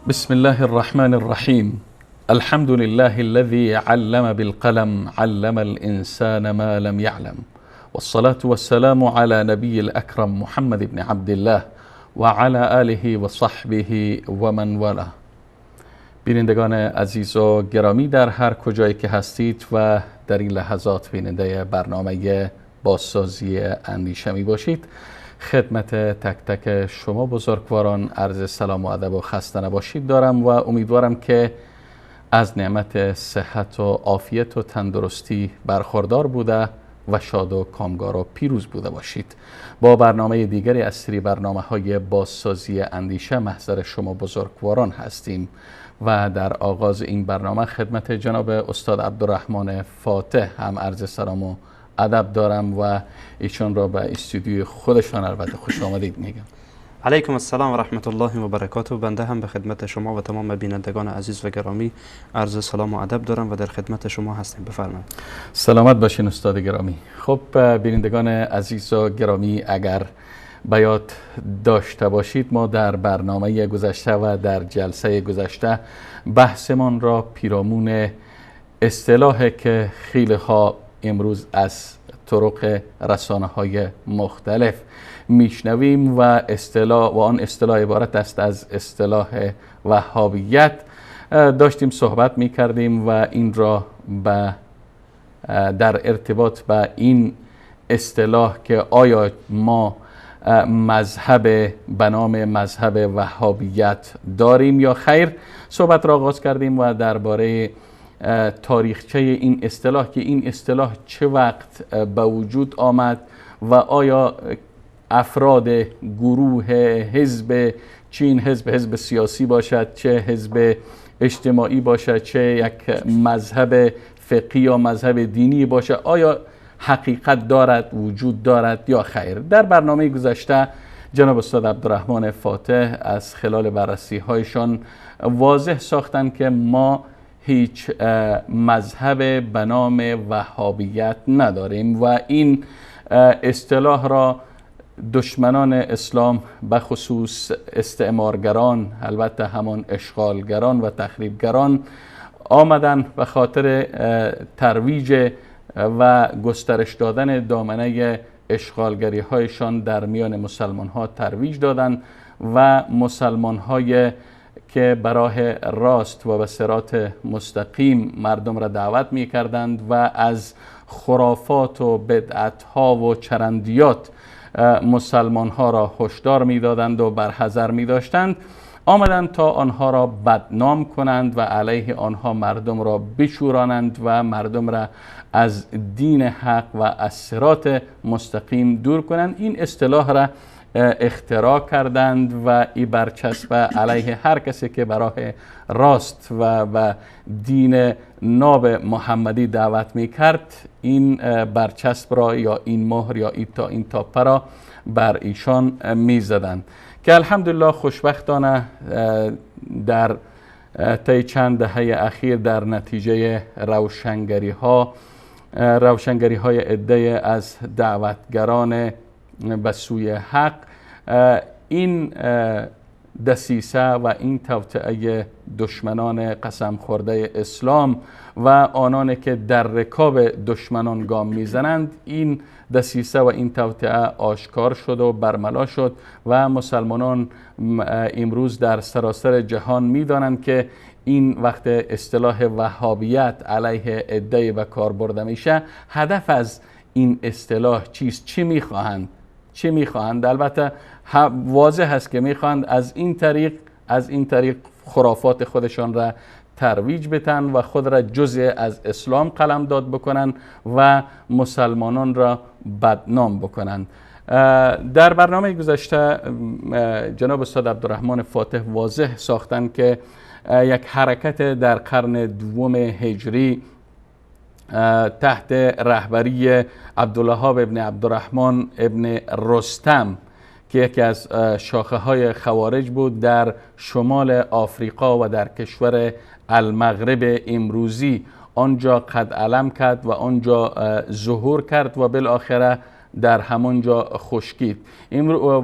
بسم الله الرحمن الرحيم. الحمد لله الذي علم بالقلم علم الإنسان ما لم يعلم، والصلاة والسلام على نبي الأكرم محمد بن عبد الله و علی آله و صحبه و من والاه. بینندگان عزیز و گرامی در هر کجایی که هستید و در این لحظات بیننده برنامه بازسازی اندیشه می باشید، خدمت تک تک شما بزرگواران عرض سلام و ادب و خسته نباشید دارم و امیدوارم که از نعمت صحت و عافیت و تندرستی برخوردار بوده و شاد و کامگار و پیروز بوده باشید. با برنامه دیگری از سری برنامه‌های بازسازی اندیشه محضر شما بزرگواران هستیم و در آغاز این برنامه خدمت جناب استاد عبدالرحمن فاتح هم عرض سلام و ادب دارم و ایشون را به استودیوی خودشان البته خوش آمدید میگم. علیکم السلام و رحمت الله و برکاته. بنده هم به خدمت شما و تمام بینندگان عزیز و گرامی عرض سلام و ادب دارم و در خدمت شما هستیم. بفرمایید. سلامت باشین استاد گرامی. خب بینندگان عزیز و گرامی، اگر به یاد داشته باشید ما در برنامه گذشته و در جلسه گذشته بحثمان را پیرامون اصطلاحی که خیلی ها امروز از طرق رسانه‌های مختلف میشنویم و آن اصطلاح عبارت است از اصطلاح وهابیت، داشتیم صحبت میکردیم و این را در ارتباط به این اصطلاح که آیا ما مذهب به نام مذهب وهابیت داریم یا خیر صحبت را آغاز کردیم و درباره تاریخچه این اصطلاح که این اصطلاح چه وقت به وجود آمد و آیا افراد گروه حزب چه این حزب سیاسی باشد، چه حزب اجتماعی باشد، چه یک مذهب فقهی یا مذهب دینی باشد، آیا حقیقت دارد، وجود دارد یا خیر. در برنامه گذشته جناب استاد عبدالرحمن فاتح از خلال بررسی هایشان واضح ساختند که ما هیچ مذهب به نام وهابیت نداریم و این اصطلاح را دشمنان اسلام به خصوص استعمارگران، البته همان اشغالگران و تخریبگران آمدن به خاطر ترویج و گسترش دادن دامنه اشغالگری هایشان در میان مسلمان ها ترویج دادن و مسلمان های که به راه راست و به صراط مستقیم مردم را دعوت می کردند و از خرافات و بدعت ها و چرندیات مسلمان ها را هشدار می دادند و برحذر می داشتند، آمدند تا آنها را بدنام کنند و علیه آنها مردم را بشورانند و مردم را از دین حق و از صراط مستقیم دور کنند. این اصطلاح را اختراع کردند و این برچسب علیه هر کسی که برای راست و دین ناب محمدی دعوت می کرد این برچسب را یا این مهر یا این تاپه را بر ایشان می زدند که الحمدلله خوشبختانه در طی چند دهه اخیر در نتیجه روشنگری های عده از دعوتگران به سوی حق این دسیسه و این توطئه دشمنان قسم خورده اسلام و آنانی که در رکاب دشمنان گام میزنند، این دسیسه و این توطئه آشکار شد و برملا شد و مسلمانان امروز در سراسر جهان میدانند که این وقت اصطلاح وهابیت علیه عده و کار برده میشه، هدف از این اصطلاح چیست؟ چی میخواهند؟ البته واضح است که میخواهند از این طریق خرافات خودشان را ترویج بتن و خود را جزء از اسلام قلمداد بکنن و مسلمانان را بدنام بکنند. در برنامه گذشته جناب استاد عبدالرحمن فاتح واضح ساختند که یک حرکت در قرن دوم هجری تحت رهبری عبدالوهاب ابن عبدالرحمن ابن رستم که یکی از شاخه های خوارج بود، در شمال آفریقا و در کشور المغرب امروزی آنجا قد علم کرد و آنجا ظهور کرد و بالاخره در همانجا خشکید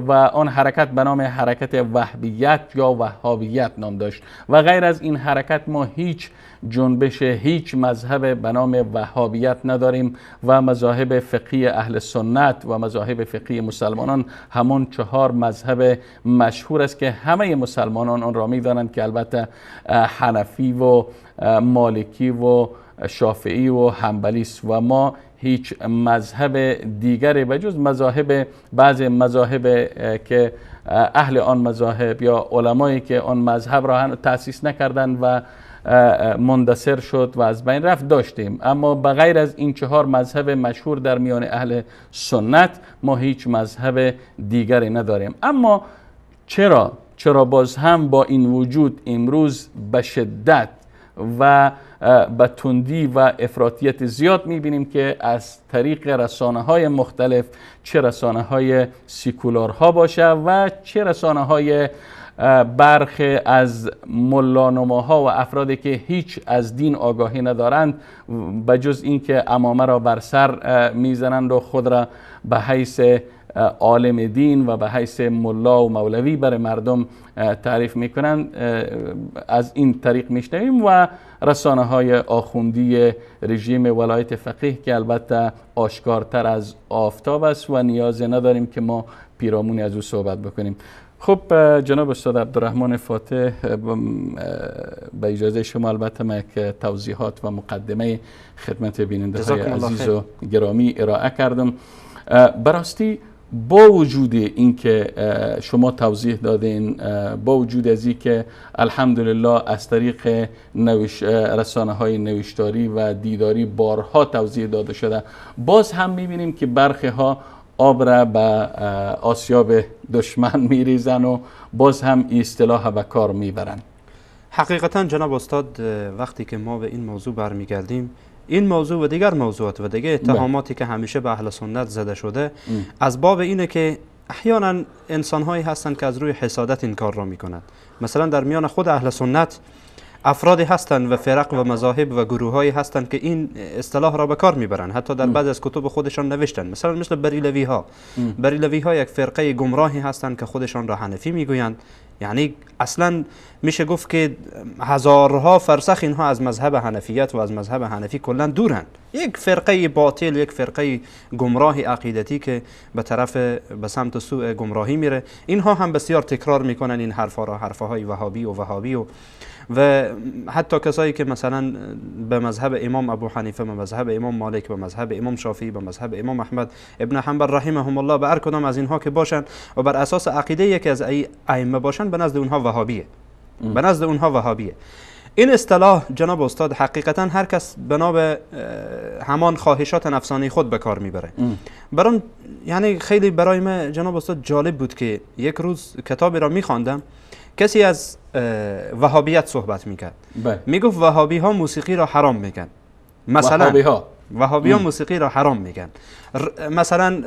و آن حرکت به نام حرکت وهابیت یا وهابیت نام داشت و غیر از این حرکت ما هیچ جنبش، هیچ مذهب به نام وهابیت نداریم و مذاهب فقهی اهل سنت و مذاهب فقهی مسلمانان همان 4 مذهب مشهور است که همه مسلمانان آن را می‌دانند که البته حنفی و مالکی و شافعی و حنبلی است و ما هیچ مذهب دیگری به جز بعض مذاهب که اهل آن مذاهب یا علمایی که آن مذهب را تأسیس نکردند و مندثر شد و از بین رفت داشتیم، اما بغیر از این 4 مذهب مشهور در میان اهل سنت ما هیچ مذهب دیگری نداریم. اما چرا باز هم با این وجود امروز به شدت و به تندی و افراطیت زیاد میبینیم که از طریق رسانه های مختلف، چه رسانه های سیکولارها باشه و چه رسانه های برخی از ملانماها و افرادی که هیچ از دین آگاهی ندارند به جز اینکه عمامه را بر سر میزنند و خود را به حیث عالم دین و به حیث ملا و مولوی برای مردم تعریف میکنند، از این طریق میشنویم و رسانه های آخوندی رژیم ولایت فقیه که البته آشکارتر از آفتاب است و نیاز نداریم که ما پیرامونی از او صحبت بکنیم. خب جناب استاد عبدالرحمن فاتح، به اجازه شما البته من یک توضیحات و مقدمه خدمت بیننده های عزیز و گرامی ارائه کردم. براستی با وجود اینکه شما توضیح دادین، با وجود از اینکه الحمدلله از طریق رسانه های نوشتاری و دیداری بارها توضیح داده شده، باز هم میبینیم که برخی ها آب را به آسیاب دشمن میریزن و باز هم اصطلاح به کار میبرن. حقیقتا جناب استاد، وقتی که ما به این موضوع برمیگردیم، این موضوع و دیگر موضوعات و دیگر اتهاماتی که همیشه به اهل سنت زده شده از باب اینه که احیانا انسان‌هایی هستند که از روی حسادت این کار را میکنند. مثلا در میان خود اهل سنت افرادی هستند و فرق و مذاهب و گروه‌هایی هستند که این اصطلاح را به کار میبرند، حتی در بعضی از کتب خودشان نوشتن. مثلا مثل بریلوی ها یک فرقه گمراهی هستند که خودشان را حنفی میگویند، یعنی اصلا میشه گفت که هزارها فرسخ اینها از مذهب حنفیت و از مذهب حنفی کلا دورند. یک فرقه باطل، یک فرقه گمراه عقیدتی که به سمت سوء گمراهی میره. اینها هم بسیار تکرار میکنن این حرفهای وهابی و حتی کسایی که مثلا به مذهب امام ابو حنیفه، به مذهب امام مالک، به مذهب امام شافعی، به مذهب امام احمد ابن حنبل رحمهم الله، به هر کدام از اینها که باشن و بر اساس عقیده یکی از ائمه باشن، به نزد اونها وهابیه. این اصطلاح جناب استاد حقیقتا هر کس بنا به همان خواهشات نفسانی خود به کار میبره. یعنی خیلی برای من جناب استاد جالب بود که یک روز کتابی را میخواندم، کسی از وهابیت صحبت میکرد، میگفت وهابی ها موسیقی را حرام میگن. مثلا وهابی ها موسیقی را حرام میگن، مثلا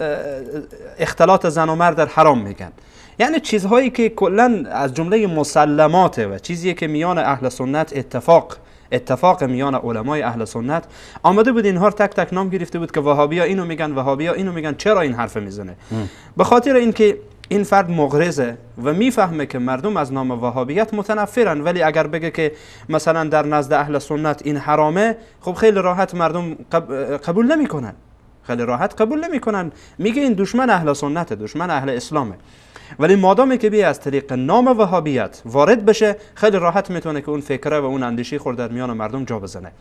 اختلاط زن و مرد حرام میگن. یعنی چیزهایی که کلا از جمله مسلماته و چیزی که میان اهل سنت اتفاق میان علمای اهل سنت آمده بود اینها تک تک نام گرفته بود که وهابی ها اینو میگن، وهابی ها اینو میگن. چرا این حرف میزنه؟ به خاطر اینکه این فرد مغرضه و میفهمه که مردم از نام وهابیت متنفرن، ولی اگر بگه که مثلا در نزد اهل سنت این حرامه، خب خیلی راحت مردم قبول نمیکنن، خیلی راحت قبول نمیکنن، میگه این دشمن اهل سنت، دشمن اهل اسلامه. ولی مادامی که بیا از طریق نام وهابیت وارد بشه، خیلی راحت میتونه که اون فکره و اون اندیشه خود در میان مردم جا بزنه.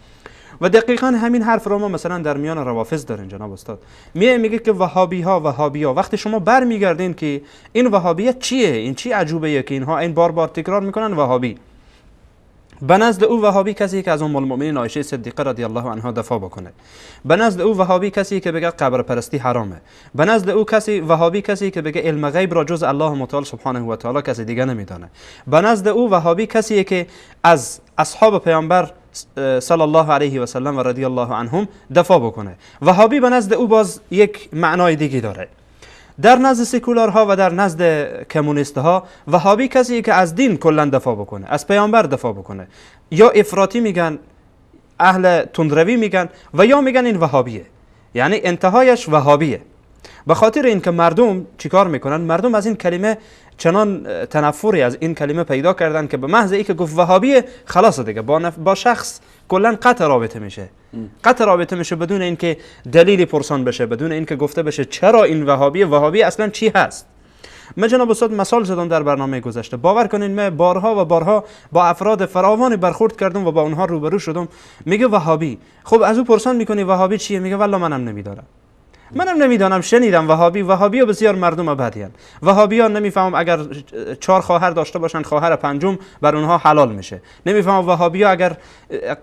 و دقیقاً همین حرف رو ما مثلا در میان روافض دارین جناب استاد. میگه که وهابی ها وقتی شما برمیگردین که این وهابیت چیه، این چی عجوبه که اینها این بار تکرار میکنن وهابی. به نزد او وهابی کسی که از ام المؤمنین عایشه صدیقه رضی الله عنها دفاع بکنه. به نزد او وهابی کسی که بگه قبر پرستی حرامه. به نزد او وهابی کسی که بگه علم غیب را جز الله متعال سبحانه و تعالی کسی دیگه نمیدانه. به نزد او وهابی کسی که از اصحاب پیامبر صلی الله علیه و سلم و رضی الله عنهم دفاع بکنه. وهابی به نزد او باز یک معنای دیگه داره. در نزد سکولارها و در نزد کمونیستها وهابی کسی که از دین کلا دفاع بکنه، از پیامبر دفاع بکنه. یا افراطی میگن، اهل تندروی میگن و یا میگن این وهابیه، یعنی انتهایش وهابیه. به خاطر اینکه مردم چیکار میکنن؟ مردم از این کلمه چنان تنفری از این کلمه پیدا کردن که به محض اینکه گفت وهابیه خلاص دیگه با شخص کلا قطع رابطه میشه. قطع رابطه میشه بدون اینکه دلیلی پرسان بشه، بدون اینکه گفته بشه چرا این وهابیه، وهابی اصلا چی هست. من جناب استاد مثال زدم در برنامه گذشته. باور کنین من بارها و بارها با افراد فراوانی برخورد کردم و با اونها روبرو شدم. میگه وهابی. خب از او پرسان میکنی وهابی چیه؟ میگه والله منم نمیدونم، شنیدم وهابی بسیار مردم بدیان. وهابیان نمیفهمم اگر 4 خواهر داشته باشن خواهر پنجم بر اونها حلال میشه. نمیفهمم وهابیا اگر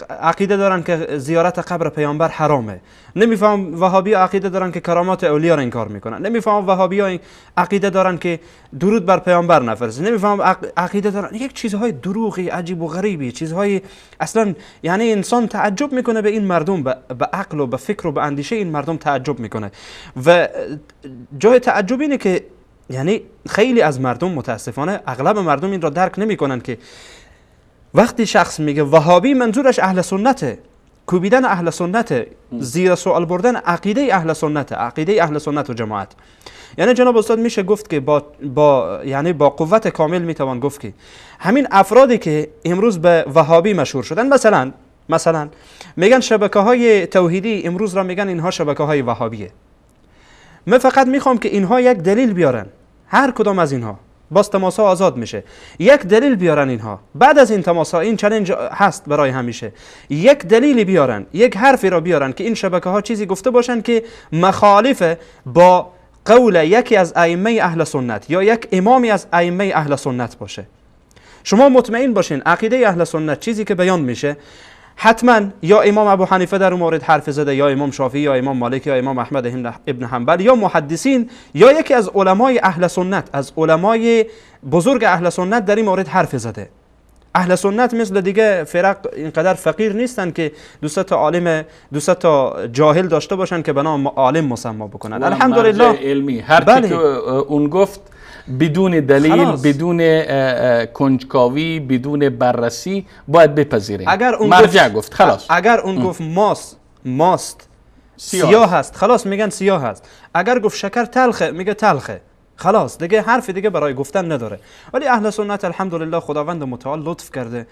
عقیده دارن که زیارت قبر پیامبر حرامه. نمیفهمم وهابیا عقیده دارن که کرامات اولیاء را انکار میکنن. نمیفهمم وهابیا عقیده دارن که درود بر پیامبر نفرسته. نمیفهمم عقیده دارن یک چیزهای دروغی عجیب و غریبی، چیزهای اصلا یعنی انسان تعجب میکنه به این مردم، به عقل و به فکر و به اندیشه این مردم تعجب میکنه. و جای تعجب اینه که یعنی خیلی از مردم متاسفانه اغلب مردم این را درک نمیکنن که وقتی شخص میگه وهابی منظورش اهل سنته، کوبیدن اهل سنته، زیر سوال بردن عقیده اهل سنته، عقیده اهل سنت و جماعت. یعنی جناب استاد میشه گفت که با قوت کامل میتوان گفت که همین افرادی که امروز به وهابی مشهور شدن، مثلا میگن شبکه‌های توحیدی امروز را میگن اینها شبکه‌های وهابیه. من فقط میخوام که اینها یک دلیل بیارن، هر کدام از اینها باز تماسا آزاد میشه، یک دلیل بیارن اینها بعد از این تماسا، این چالش هست برای همیشه، یک دلیلی بیارن، یک حرفی را بیارن که این شبکه‌ها چیزی گفته باشن که مخالف با قول یکی از ائمه اهل سنت یا یک امامی از ائمه اهل سنت باشه. شما مطمئن باشین عقیده اهل سنت چیزی که بیان میشه حتما یا امام ابو حنیفه در اون مورد حرف زده، یا امام شافعی، یا امام مالک، یا امام احمد ابن حنبل، یا محدثین، یا یکی از علمای اهل سنت، از علمای بزرگ اهل سنت در این مورد حرف زده. اهل سنت مثل دیگه فرق اینقدر فقیر نیستن که 200 تا عالم 200 تا جاهل داشته باشن که به نام عالم مسما بکنن. الحمدلله علمی هر چی که اون گفت بدون دلیل خلاص. بدون کنجکاوی، بدون بررسی باید بپذیریم. اگر اون مرجع گفت خلاص، اگر اون گفت ماست سیاه هست، خلاص میگن سیاه هست. اگر گفت شکر تلخه، میگه تلخه، خلاص دیگه حرف دیگه برای گفتن نداره. ولی اهل سنت الحمدلله خداوند متعال لطف کرده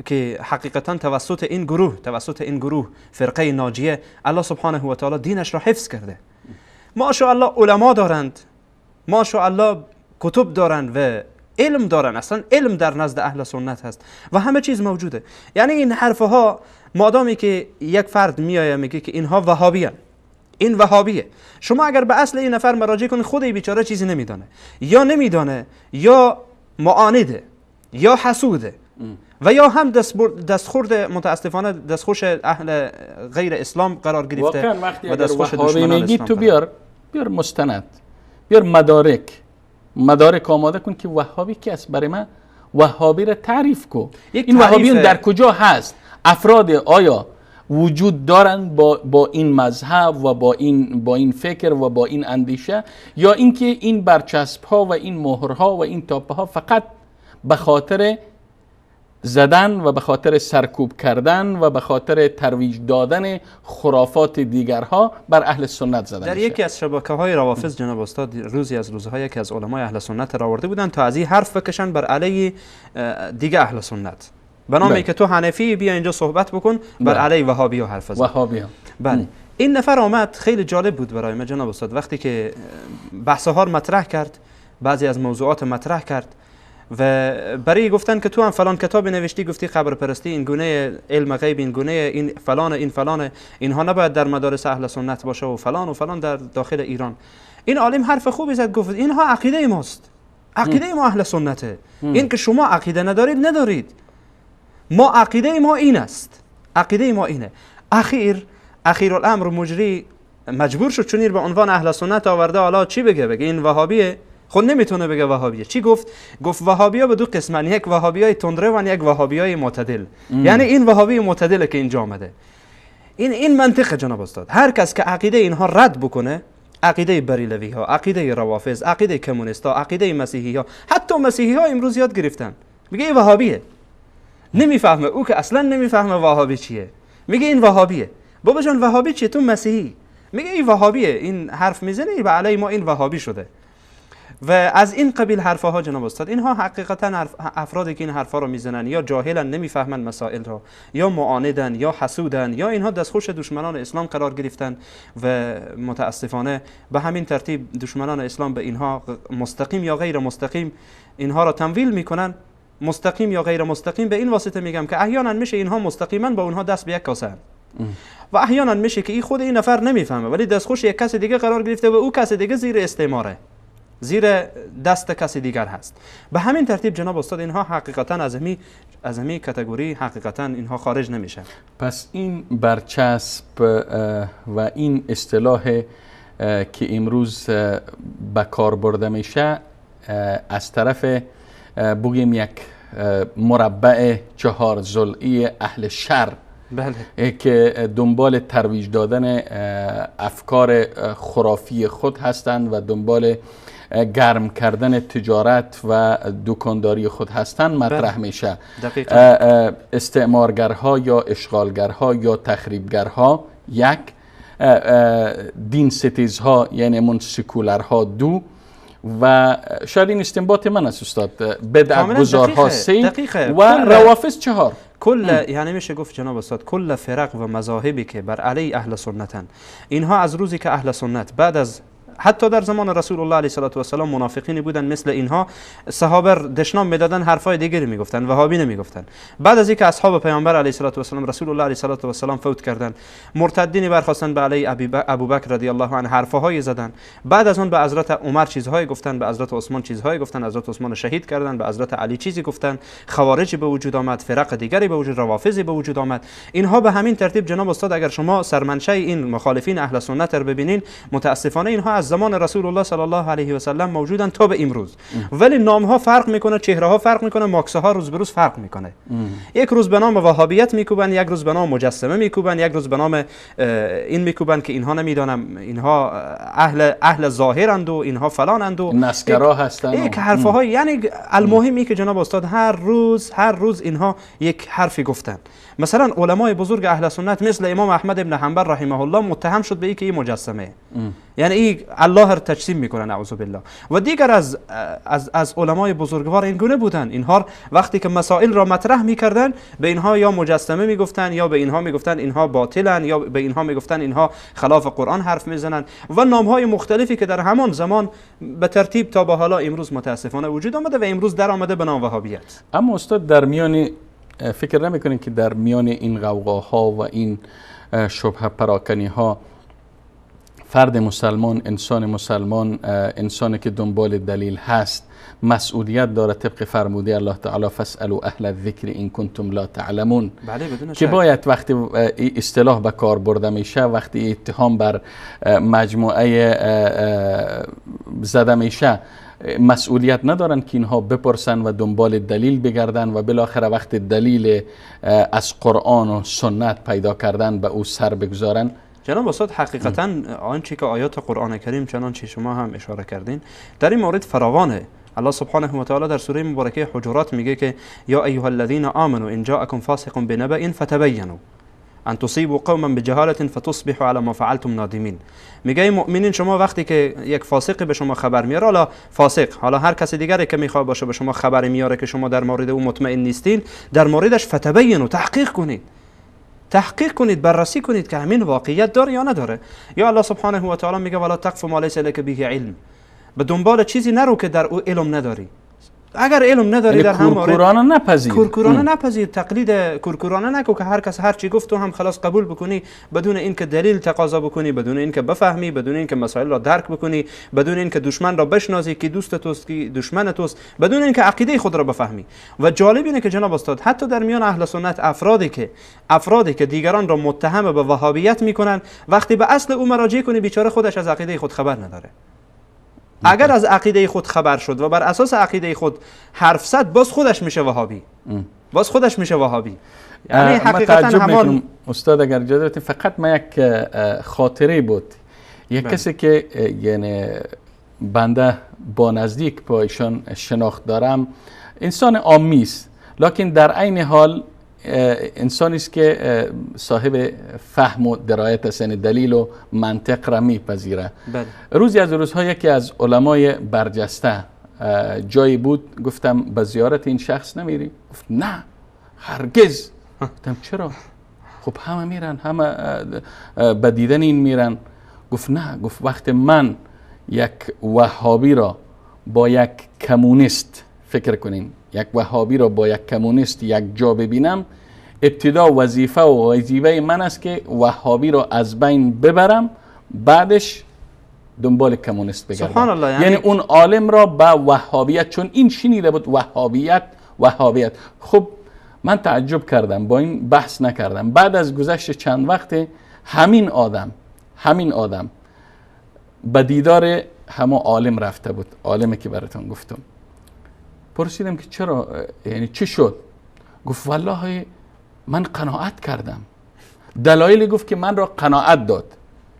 که حقیقتا توسط این گروه فرقه ناجیه الله سبحانه و تعالی دینش را حفظ کرده. ماشاءالله علما دارند، ماشاءالله کتب دارن و علم دارن، اصلا علم در نزد اهل سنت هست و همه چیز موجوده. یعنی این حرفها مادامی که یک فرد میایه میگه که اینها وهابیان، این وهابیه، شما اگر به اصل این نفر مراجعه کنید خود این بیچاره چیزی نمیدانه یا معانده یا حسوده و یا هم دستخورد متاسفانه دستخوش اهل غیر اسلام قرار گرفته و دستخوش دشمنان اسلام. تو بیار مستند، بیار مدارک آماده کن که وهابی کی است. برای من وهابی را تعریف کو. این وهابیون در کجا هست؟ افراد آیا وجود دارند با این مذهب و با این فکر و با این اندیشه، یا اینکه این برچسب ها و این مهرها و این تاپه ها فقط به خاطر زدن و به خاطر سرکوب کردن و به خاطر ترویج دادن خرافات دیگرها بر اهل سنت زدن در یکی از شبکه‌های روافض جناب استاد روزی از روزها یکی از علمای اهل سنت را آورده بودن تا از این حرف بکشن بر علیه دیگه اهل سنت، به نامی که تو حنفی بیا اینجا صحبت بکن بر علیه وهابی ها حرف بزن. وهابی. بله. این نفر آمد، خیلی جالب بود برای من جناب استاد وقتی که بحث‌ها رو مطرح کرد، بعضی از موضوعات مطرح کرد و برای گفتن که تو هم فلان کتاب نوشتی، گفتی خبر پرستی این گونه علم غیب، این گونه این فلان اینها نباید در مدارس اهل سنت باشه و فلان در داخل ایران. این عالم حرف خوبی زد، گفت اینها عقیده ماست، عقیده ما اهل سنته. این که شما عقیده ندارید، ما عقیده ما این است، عقیده ما اینه. اخیر الامر مجری مجبور شد چونیر به عنوان اهل سنت آورده، حالا چی بگه این وهابیه؟ خود نمیتونه بگه وهابیه. چی گفت وهابی‌ها به دو قسمن، یک وهابیای تندره و یک وهابیای معتدل. یعنی این وهابی معتدله که اینجا آمده. این منطقه جناب استاد. هر کس که عقیده اینها رد بکنه، عقیده بریلوی ها، عقیده روافض، عقیده کمونیستا، عقیده مسیحی ها، حتی مسیحی ها امروز یاد گرفتن میگه این وهابیه، نمیفهمه او که اصلا نمیفهمه وهابی چیه، میگه این وهابیه. بابا جان وهابی چیه؟ تو مسیحی. میگه این وهابیه، این حرف میزنه به علی ما این وهابی شده. و از این قبیل حرفها جناب استاد، اینها حقیقتا افرادی که این حرفا رو میزنن یا جاهلن، نمیفهمن مسائل را، یا معاندن، یا حسودن، یا اینها دستخوش دشمنان اسلام قرار گرفتن و متاسفانه به همین ترتیب دشمنان اسلام به اینها مستقیم یا غیر مستقیم اینها را تمویل میکنن. مستقیم یا غیر مستقیم به این واسطه میگم که احیانا میشه اینها مستقیما با اونها دست به یک کاسه و احیانا میشه که این خود این نفر نمیفهمه ولی دستخوش یک کس دیگه قرار گرفته و او کس دیگه زیر استعماره، زیر دست کسی دیگر هست. به همین ترتیب جناب استاد اینها حقیقتا از همی کاتگوری حقیقتا اینها خارج نمیشن. پس این برچسب و این اصطلاح که امروز به کار برده میشه از طرف بگیم یک مربع 4 ضلعی اهل شر، بله، که دنبال ترویج دادن افکار خرافی خود هستند و دنبال گرم کردن تجارت و دکانداری خود هستند مطرح میشه. استعمارگرها یا اشغالگرها یا تخریبگرها یک، دین ستیزها یعنی من سکولرها دو، و شاید این استنباط من است استاد، بدعت گذارها 3 و روافض 4. کل یعنی میشه گفت جناب استاد کل فرق و مذاهبی که بر علی اهل سنتن، اینها از روزی که اهل سنت بعد از حتی در زمان رسول الله علیه و سلام منافقینی بودن مثل اینها، صحابه دشنام میدادن، حرفای دیگری میگفتن، وهابی نمیگفتن. بعد از اینکه اصحاب پیامبر علیه و سلام رسول الله علیه و سلام فوت کردن، مرتدینی برخواستن به علی ابوبکر رضی الله عنه حرفهای زدن. بعد از اون به حضرت عمر چیزهای گفتن، به حضرت عثمان چیزهای گفتن، حضرت عثمان شهید کردن، به حضرت علی چیزی گفتن، خوارج به وجود آمد، فرق دیگری به وجود، روافضی به وجود آمد. اینها به همین ترتیب جناب استاد اگر شما سرمنشأ این مخالفین اهل سنت رو ببینین، متاسفانه اینها از زمان رسول الله صلی الله علیه و سلم موجودن تا به امروز، ولی نام ها فرق میکنه، چهره ها فرق میکنه، ماکسه ها روز به روز فرق میکنه. یک روز به نام وهابیت میکوبن، یک روز به نام مجسمه میکوبن، یک روز به نام این میکوبن که اینها نمیدونم اینها اهل ظاهرند و اینها فلانند و نسگرا هستن. یک حرفهای یعنی المهمی که جناب استاد هر روز اینها یک حرفی گفتن. مثلا علمای بزرگ اهل سنت مثل امام احمد ابن حنبل رحمه الله متهم شد به اینکه این مجسمه، یعنی این الله را تجسیم میکنه نعوذ بالله. و دیگر از علمای بزرگوار این گونه بودن، اینها وقتی که مسائل را مطرح میکردن به اینها یا مجسمه میگفتن، یا به اینها میگفتن اینها باطلن، یا به اینها میگفتن اینها خلاف قرآن حرف میزنن و نامهای مختلفی که در همان زمان به ترتیب تا به حالا امروز متاسفانه وجود آمده و امروز در آمده به نام وهابیت. اما استاد در میان فکر نمیکنین که در میان این غوغاها و این شبهه پراکنی ها فرد مسلمان، انسان مسلمان، انسانی که دنبال دلیل هست مسئولیت داره طبق فرموده الله تعالی فاسألوا اهل الذکر ان کنتم لا تعلمون، بله بدون که باید وقتی اصطلاح به کار برده میشه، وقتی اتهام بر مجموعه زده میشه، مسئولیت ندارن که اینها بپرسن و دنبال دلیل بگردن و بالاخره وقت دلیل از قرآن و سنت پیدا کردن به او سر بگذارن. جناب استاد حقیقتا آنچه که آیات قرآن کریم چنانچه شما هم اشاره کردین در این مورد فراوانه الله سبحانه و تعالی در سوره مبارکه حجرات میگه که یا ایها الذین آمنوا ان جاءکم فاسق بنبأ فتبینوا ان تصیبوا قوما بجهاله فتصبحوا على ما فعلتم نادمین. میگه ای مؤمنین شما وقتی که یک فاسق به شما خبر میاره، حالا فاسق حالا هر کسی دیگری که میخواد باشه به شما خبر میاره که شما در مورد او مطمئن نیستین، در موردش فتبینوا تحقیق کنید، بررسی کنید که همین واقعیت داره یا نداره. یا الله سبحانه و تعالی میگه ولا تقف ما لیس لک به علم، به دنبال چیزی نرو که در او علم نداری. اگر علم نداری در هم کورکورانه نپذیر، تقلید کورکورانه نکو که هر کس هر چی گفت تو هم خلاص قبول بکنی بدون اینکه دلیل تقاضا بکنی، بدون اینکه بفهمی، بدون اینکه مسائل را درک بکنی، بدون اینکه دشمن را بشناسی که دوست توست کی دشمن توست، بدون اینکه عقیده خود را بفهمی. و جالب اینه که جناب استاد حتی در میان اهل سنت افرادی که دیگران را متهم به وهابیت میکنن، وقتی به اصل او مراجعه کنی بیچاره خودش از عقیده خود خبر نداره. اگر از عقیده خود خبر شد و بر اساس عقیده خود حرف زد، باز خودش میشه وهابی. یعنی حقیقتا همان استاد اگر اجازه بدید فقط ما یک خاطره بود. یک کسی که یعنی بنده با نزدیک با ایشان شناخت دارم، انسان عامی است لکن در عین حال انسانی است که صاحب فهم و درایت است، یعنی دلیل و منطق را میپذیره. روزی از روزها یکی از علمای برجسته جایی بود، گفتم به زیارت این شخص نمیری؟ گفت نه هرگز. گفتم چرا؟ خب همه میرن، همه به دیدن این میرن. گفت نه، گفت وقتی من یک وهابی را با یک کمونیست، فکر کنین یک وهابی را با یک کمونیست یک جا ببینم، ابتدا وظیفه من است که وهابی را از بین ببرم، بعدش دنبال کمونیست بگردم. سبحان الله. یعنی اون عالم را به وهابیت، چون این شنیده بود وهابیت. خب من تعجب کردم، با این بحث نکردم. بعد از گذشت چند وقت همین آدم به دیدار همه عالم رفته بود، عالمی که براتون گفتم. پرسیدم که چرا، یعنی چی شد؟ گفت والله من قناعت کردم. دلایلی گفت که من را قناعت داد،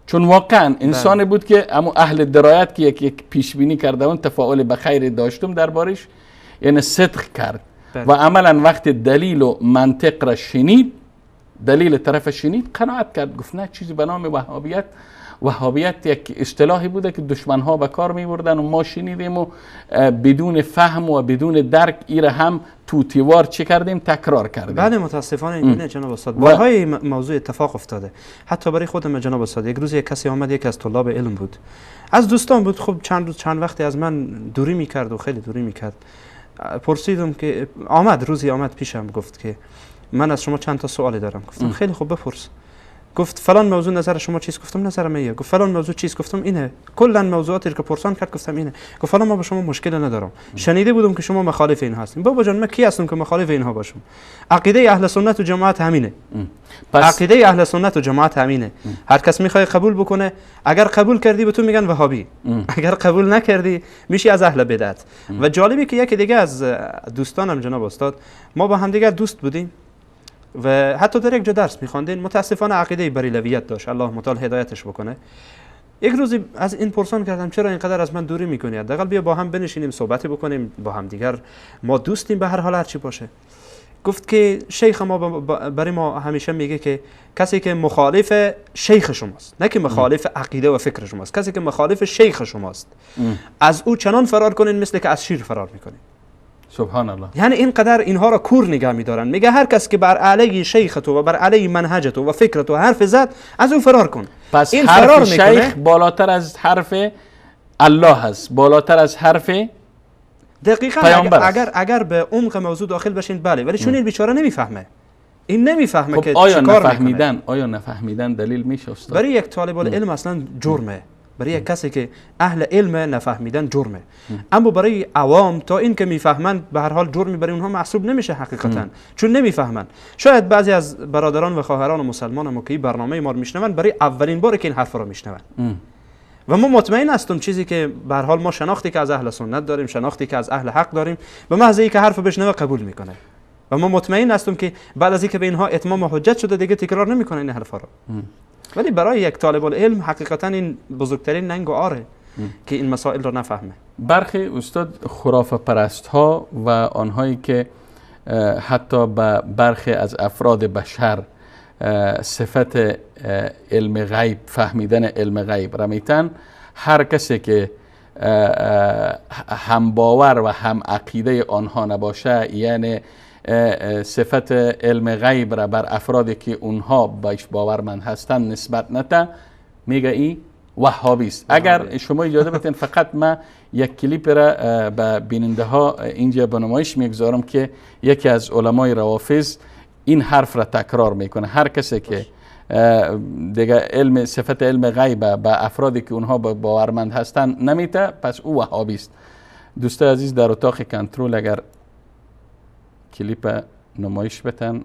چون واقعا انسانی بود که اما اهل درایت که یک پیش بینی کرده اون تفاعل به خیر داشتم دربارش، یعنی صدق کرد. و عملا وقت دلیل و منطق را شنید، دلیل طرف شنید، قناعت کرد. گفت نه، چیزی به نام وهابیت یک اصطلاحی بوده که دشمنها به کار می بردن و ما شنیدیم و بدون فهم و بدون درک ایره هم توتیوار چی کردیم، تکرار کردیم. بله متاسفانه اینه جناب استاد. بارهای موضوع اتفاق افتاده، حتی برای خودم جناب استاد. یک روز یک کسی آمد، یکی از طلاب علم بود، از دوستان بود. خب چند وقتی از من دوری میکرد و خیلی دوری میکرد. پرسیدم که روزی آمد پیشم، گفت که من از شما چند تا سوالی دارم. گفتم خیلی خوب بپرس. گفت فلان موضوع نظر شما چیست؟ گفتم نظرم اینه. گفت فلان موضوع چیست؟ گفتم اینه. کلا موضوعاتی که پرسان کرد گفتم اینه. گفت فلان ما با شما مشکل ندارم، شنیده بودم که شما مخالف این هستین. بابا جان من کی هستم که مخالف اینها باشم؟ عقیده اهل سنت و جماعت همینه. عقیده اهل سنت و جماعت همینه. هر کس میخواد قبول بکنه، اگر قبول کردی به تو میگن وهابی، اگر قبول نکردی میشی از اهل بدعت. و جالبی که یکی دیگه از دوستانم جناب استاد، ما با هم دیگه دوست بودیم و حتی در یک جا درس می‌خواندیم. متاسفانه عقیده بریلویت داشت، الله متعال هدایتش بکنه. یک روزی از این پرسان کردم چرا اینقدر از من دوری می‌کنی؟ حداقل بیا با هم بنشینیم صحبت بکنیم با هم دیگر، ما دوستیم به هر حال هر چی باشه. گفت که شیخ ما برای ما همیشه میگه که کسی که مخالف شیخ شماست، نه که مخالف عقیده و فکر شماست، کسی که مخالف شیخ شماست از او چنان فرار کنین مثل که از شیر فرار می‌کنین. سبحان الله. یعنی اینقدر اینها را کور نگاه می‌دارن. میگه هر کس که بر علیه شیخ تو و بر علیه منهج تو و فکر تو حرف زد، از او فرار کن. پس این حرف شیخ بالاتر از حرف الله هست، بالاتر از حرف دقیقاً. اگر به عمق موضوع داخل بشین بله، ولی چون این بیچاره نمیفهمه. این نمیفهمه خب که آیا نفهمیدن دلیل میشه استاد؟ برای یک طالب العلم اصلا جرمه، برای یک کسی که اهل علم نفهمیدن جرمه. اما برای عوام تا این که میفهمن به هر حال جرمی برای اونها محسوب نمیشه حقیقتا، چون نمیفهمن. شاید بعضی از برادران و خواهران مسلمان ما که برنامه ما رو میشنون برای اولین بار که این حرف رو میشنون، و ما مطمئن هستم چیزی که به هر حال ما شناختی که از اهل سنت داریم، شناختی که از اهل حق داریم، به محض اینکه حرف بشنوه قبول میکنه. و ما مطمئن هستم که بعد از اینکه به اینها اتمام حجت شده دیگه تکرار نمیکنه این حرفا رو. ولی برای یک طالب العلم حقیقتا این بزرگترین ننگ و عاره که این مسائل رو نفهمه. برخی استاد خرافه پرست ها و آنهایی که حتی به برخی از افراد بشر صفت علم غیب، فهمیدن علم غیب را میتن، هر کسی که هم باور و هم عقیده آنها نباشه، یعنی صفت علم غیب را بر افرادی که اونها باش باورمند هستند نسبت نده، میگه این وهابی است. اگر شما اجازه بدین فقط من یک کلیپ را به بیننده ها اینجا به نمایش میگذارم که یکی از علمای روافض این حرف را تکرار میکنه: هر کسی که دیگه صفت علم غیب به افرادی که اونها باورمند هستند نمیته، پس او وهابی است. دوست عزیز در اتاق کنترل اگر کلیپ نمایش بتن.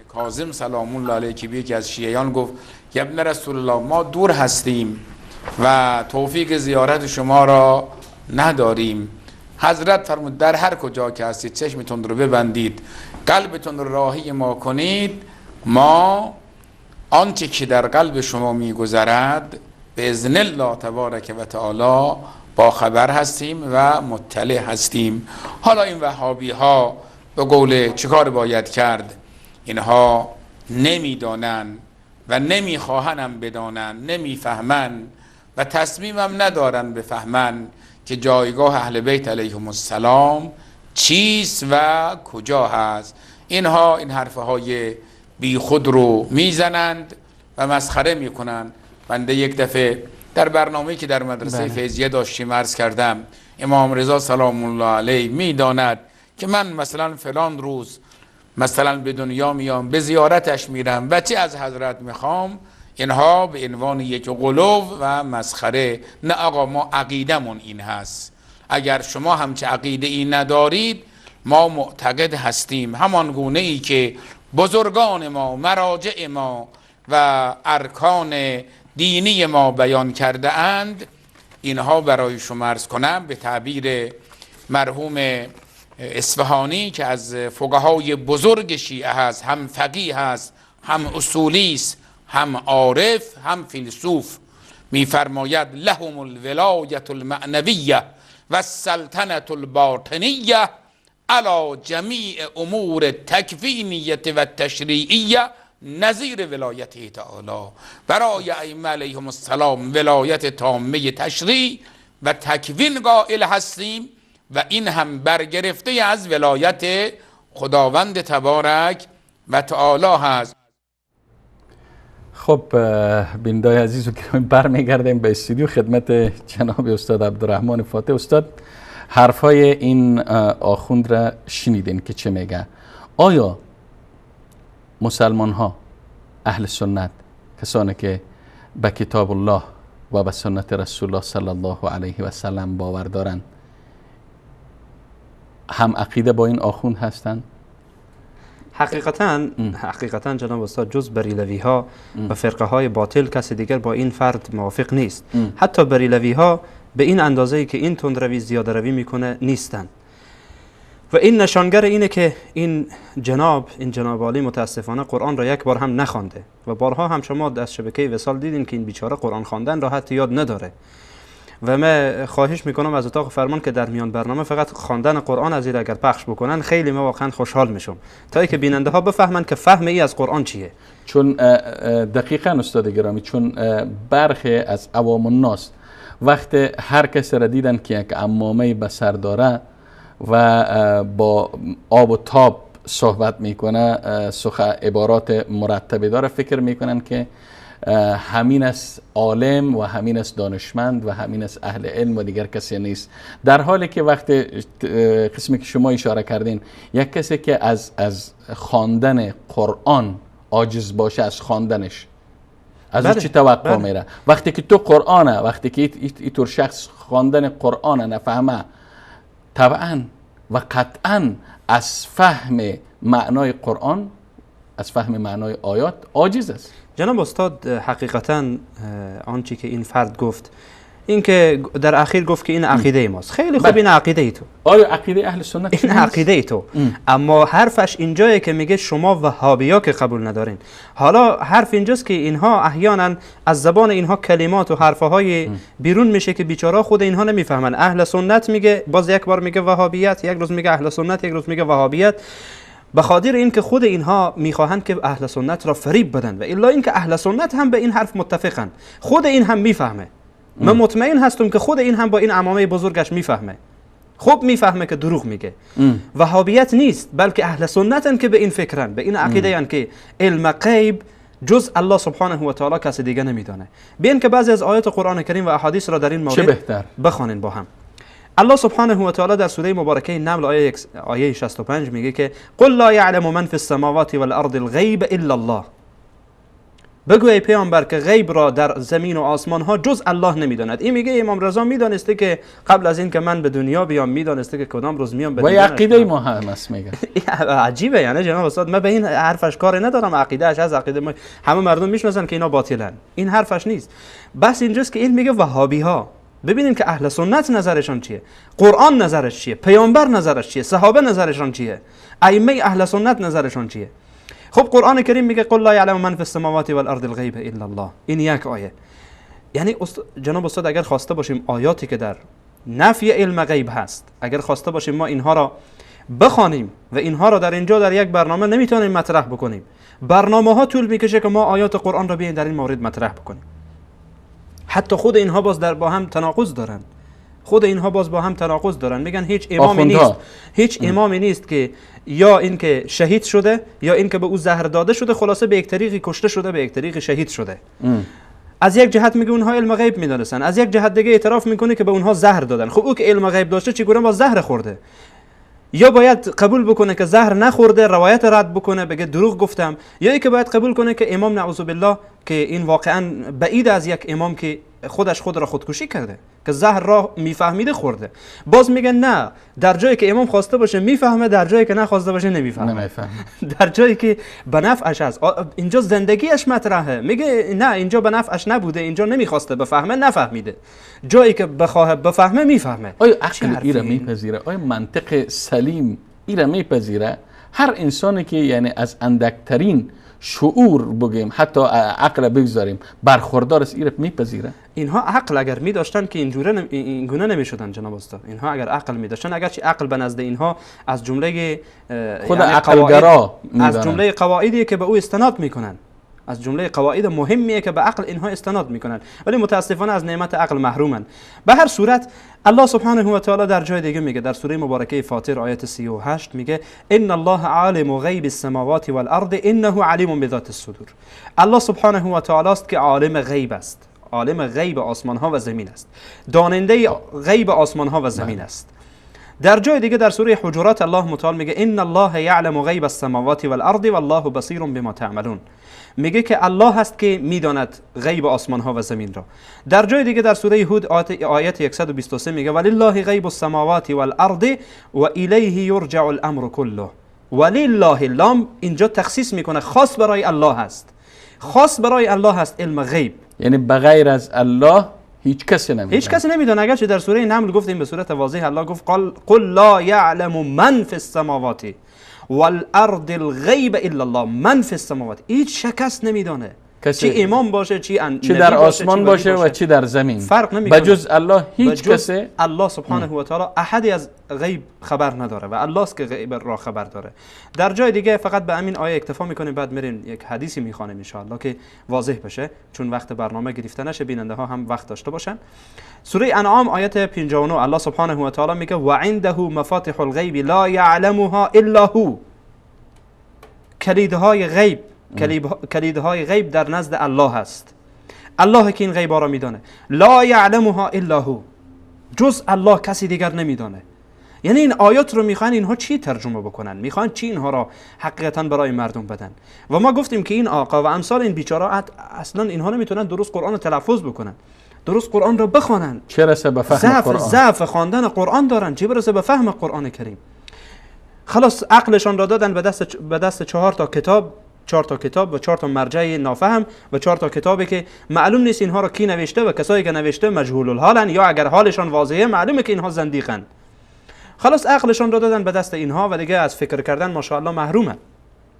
کاظم سلام الله علیه که یکی از شیعیان گفت که ابن رسول الله ما دور هستیم و توفیق زیارت شما را نداریم. حضرت فرمود در هر کجا که هستید چشمتون رو ببندید، قلبتون رو راهی ما کنید، ما آنچه که در قلب شما میگذرد به اذن الله تبارک و تعالی با خبر هستیم و مطلع هستیم. حالا این وهابی ها به قول چیکار باید کرد؟ اینها نمیدانن و نمیخواهنم بدانن، نمیفهمن و تصمیمم ندارن بفهمن که جایگاه اهل بیت علیهم السلام چیست و کجا هست. اینها این حرفه های بی خود رو میزنند و مسخره میکنند. بنده یک دفعه در برنامه‌ای که در مدرسه فیضیه داشتیم عرض کردم امام رضا سلام الله علیه میداند که من مثلا فلان روز مثلا به دنیا میام، به زیارتش میرم و چه از حضرت میخوام. اینها به عنوان یک غلو و مسخره. نه آقا، ما عقیدمون این هست. اگر شما همچه عقیده ای ندارید، ما معتقد هستیم همان گونه ای که بزرگان ما، مراجع ما و ارکان دینی ما بیان کرده اند. اینها برای شما عرض کنم به تعبیر مرحوم اصفهانی که از فقهای بزرگ شیعه هست، هم فقیه هست، هم اصولی است، هم عارف، هم فیلسوف، میفرماید لهم الولایت المعنویه و السلطنة الباطنیه علی جمیع امور التکوینیه و التشریعیه نظیر ولایته تعالی. برای ائمه علیهم السلام ولایت تامه تشریع و تکوین قائل هستیم و این هم برگرفته از ولایت خداوند تبارک و تعالی هست. خب بینندگان عزیز و گرامی، برمیگردیم به استودیو خدمت جناب استاد عبدالرحمن فاتح. استاد حرفای این آخوند را شنیدین که چه میگه؟ آیا مسلمان ها، اهل سنت، کسانی که به کتاب الله و به سنت رسول الله صلی الله علیه و سلم باور دارند، هم عقیده با این آخوند هستند؟ حقیقتا جناب استاد جز بریلوی ها و فرقه های باطل کسی دیگر با این فرد موافق نیست. حتی بریلوی ها به این اندازه‌ای که این تندروی زیاده روی میکنه نیستند و این نشانگر اینه که این جناب عالی متاسفانه قرآن را یک بار هم نخوانده و بارها هم شما از شبکه وصال دیدین که این بیچاره قرآن خواندن را حتی یاد نداره. و من خواهش میکنم از اتاق فرمان که در میان برنامه فقط خواندن قرآن از این اگر پخش بکنن، خیلی من واقعا خوشحال میشم تا اینکه بیننده ها بفهمن که فهم ای از قرآن چیه. چون دقیقاً استاد گرامی، چون برخی از عوام الناس وقت هر کس را دیدن که یک عمامه به سر داره و با آب و تاب صحبت میکنه، عبارات مرتبه داره، فکر میکنن که همین است عالم و همین است دانشمند و همین است اهل علم و دیگر کسی نیست. در حالی که وقت قسمی که شما اشاره کردین، یک کسی که از خواندن قرآن عاجز باشه، از خواندنش از اون چی توقع میره؟ وقتی که تو قرآنه، وقتی که اینطور شخص خواندن قرآن نفهمه، طبعا و قطعا از فهم معنای قرآن، از فهم معنای آیات عاجز است. جناب استاد حقیقتا آنچه که این فرد گفت اینکه در اخیر گفت که این عقیده ماست. خیلی خوب، این عقیده ای تو، آیا عقیده اهل سنت این عقیده ای تو، اما حرفش اینجایه که میگه شما وهابیا که قبول ندارین. حالا حرف اینجاست که اینها احیانا از زبان اینها کلمات و حرفهای بیرون میشه که بیچاره خود اینها نمیفهمن. اهل سنت میگه، باز یک بار میگه وهابیت، یک روز میگه اهل سنت، یک روز میگه وهابیت، به خاطر اینکه خود اینها میخواهند که اهل سنت را فریب بدن و الا اینکه اهل سنت هم به این حرف متفقن، خود این هم میفهمه. من مطمئن هستم که خود این هم با این عمامه بزرگش میفهمه، خوب میفهمه که دروغ میگه. وهابیت نیست، بلکه اهل سنتن که به این فکرن، به این عقیده ان که علم غیب جز الله سبحانه و تعالی کسی دیگه نمیدانه. بیان که بعضی از آیات قرآن کریم و احادیث را در این مورد بخوانیم با هم. الله سبحانه و تعالی در سوره مبارکه نمل آیه 65 میگه که قل لا یعلم من فی السماوات والارض الغیب الا الله. بگو ای پیامبر که غیب را در زمین و آسمان ها جز الله نمیداند. این میگه امام رضا میدانسته که قبل از این که من به دنیا بیام میدانسته که کدام روز میام به دنیا. و عقیده ما هم است میگه. عجیبه یعنی جناب استاد، من به این حرفش کار ندارم، عقیدهش از عقیده ما همه مردم میشناسن که اینا باطلن، این حرفش نیست. بس اینجاست که این میگه وهابی ها. ببینیم که اهل سنت نظرشان چیه، قرآن نظرش چیه، پیامبر نظرش چیه، صحابه نظرشان چیه، ائمه اهل سنت نظرشان چیه. خب قرآن کریم میگه قل لا یعلم من فی السماوات والارض الغیب الا الله. این یک آیه. یعنی جناب استاد اگر خواسته باشیم آیاتی که در نفی علم غیب هست، اگر خواسته باشیم ما اینها را بخوانیم و اینها را در اینجا در یک برنامه نمیتونیم مطرح بکنیم. برنامه ها طول میکشه که ما آیات قرآن را بیایم در این مورد مطرح بکنیم. حتی خود اینها باز با هم تناقض دارن. خود اینها باز با هم تناقض دارن. میگن هیچ امامی نیست، هیچ امامی نیست که یا اینکه شهید شده یا اینکه به او زهر داده شده، خلاصه به یک طریقی کشته شده، به یک طریقی شهید شده. از یک جهت میگه اونها علم غیب میدونستن، از یک جهت دیگه اعتراف میکنه که به اونها زهر دادن. خب او که علم غیب داشته چیگونه با زهر خورده؟ یا باید قبول بکنه که زهر نخورده، روایت رد بکنه بگه دروغ گفتم، یا اینکه باید قبول کنه که امام نعوذ بالله که این واقعا بعید از یک امام که خودش خود را خودکشی کرده، که زهر را میفهمیده خورده. باز میگن نه، در جایی که امام خواسته باشه میفهمه، در جایی که نخواسته باشه نمیفهمه. در جایی که به نفعش هست، اینجا زندگیش مطرحه، میگه نه اینجا به نفعش نبوده، اینجا نمیخواسته بفهمه نفهمیده، جایی که بخواه بفهمه میفهمه. آیا عقل ایره میپذیره؟ آیا منطق سلیم ایره میپذیره؟ هر انسانی که یعنی از اندکترین شعور بگیم، حتی عقل بگذاریم، برخوردار است، ایره میپذیره؟ اینها عقل اگر می داشتن که این گونه نمی شدن جناب استاد. اینها اگر عقل می داشتن، اگرچه عقل به نزد اینها از جمله خود یعنی عقلگرا از جمله قواعدی که به او استناد میکنن، از جمله قواعد مهمیه که به عقل اینها استناد میکنن، ولی متاسفانه از نعمت عقل محرومن. به هر صورت الله سبحانه و تعالی در جای دیگه میگه، در سوره مبارکه فاطر آیه 38 میگه ان الله عالم غیب السماوات والارض انه علیم بذات الصدور. الله سبحانه و تعالی است که عالم غیب است، عالم غیب آسمان ها و زمین است، داننده غیب آسمان ها و زمین است. در جای دیگه در سوره حجرات الله متعال میگه ان الله یعلم غیب السماوات والارض والله بصیر بما تعملون. میگه که الله هست که میداند غیب آسمان ها و زمین را. در جای دیگه در سوره هود آیت 123 میگه ولله غیب السماوات والارض و الیه یرجع الامر کله. ولله، لام اینجا تخصیص میکنه، خاص برای الله هست، خاص برای الله هست علم غیب، یعنی بغیر از الله هیچ کسی نمیدونه، هیچ کسی نمیدونه. اگرچه در سوره نمل گفتیم به صورت واضح، الله گفت قل لا یعلم من فی السماوات والارض الغیب الا الله. من فی السماوات، هیچ کس نمیدونه، چی امام باشه، چی در آسمان باشه و چی در زمین، فرق نمیکنه. بجز الله هیچ کسی، الله سبحانه و تعالی احدی از غیب خبر نداره و الله است که غیب را خبر داره. در جای دیگه فقط به همین آیه اکتفا میکنیم، بعد میریم یک حدیثی میخوانیم ان شاء الله که واضح بشه، چون وقت برنامه گرفته نشه، بیننده ها هم وقت داشته باشن. سوره انعام آیه 59 الله سبحانه و تعالی میگه و عنده مفاتح الغیب لا یعلمها الا هو. کلیدهای غیب، کلیدهای غیب در نزد الله هست، الله که این غیب را میدانه. لا یعلمها الا هو، جز الله کسی دیگر نمیدانه. یعنی این آیات رو میخوان اینها چی ترجمه بکنن، میخوان چی اینها را حقیقتا برای مردم بدن. و ما گفتیم که این آقا و امثال این بیچاره اصلا اینها نمیتونن درست قرآن تلفظ بکنن، درست قرآن را بخوانن، چه رسه به فهم قرآن، ضعف خواندن قرآن دارن، چه برسه به فهم قرآن کریم. خلاص عقلشان را دادن به دست 4 تا کتاب، 4 تا کتاب و 4 تا مرجع نافهم و 4 تا کتابی که معلوم نیست اینها را کی نوشته و کسایی که نوشته مجهول الحالن یا اگر حالشان واضحه معلومه که اینها زندیقن. خلاص عقلشان را دادن به دست اینها و دیگه از فکر کردن ماشاءالله محرومن.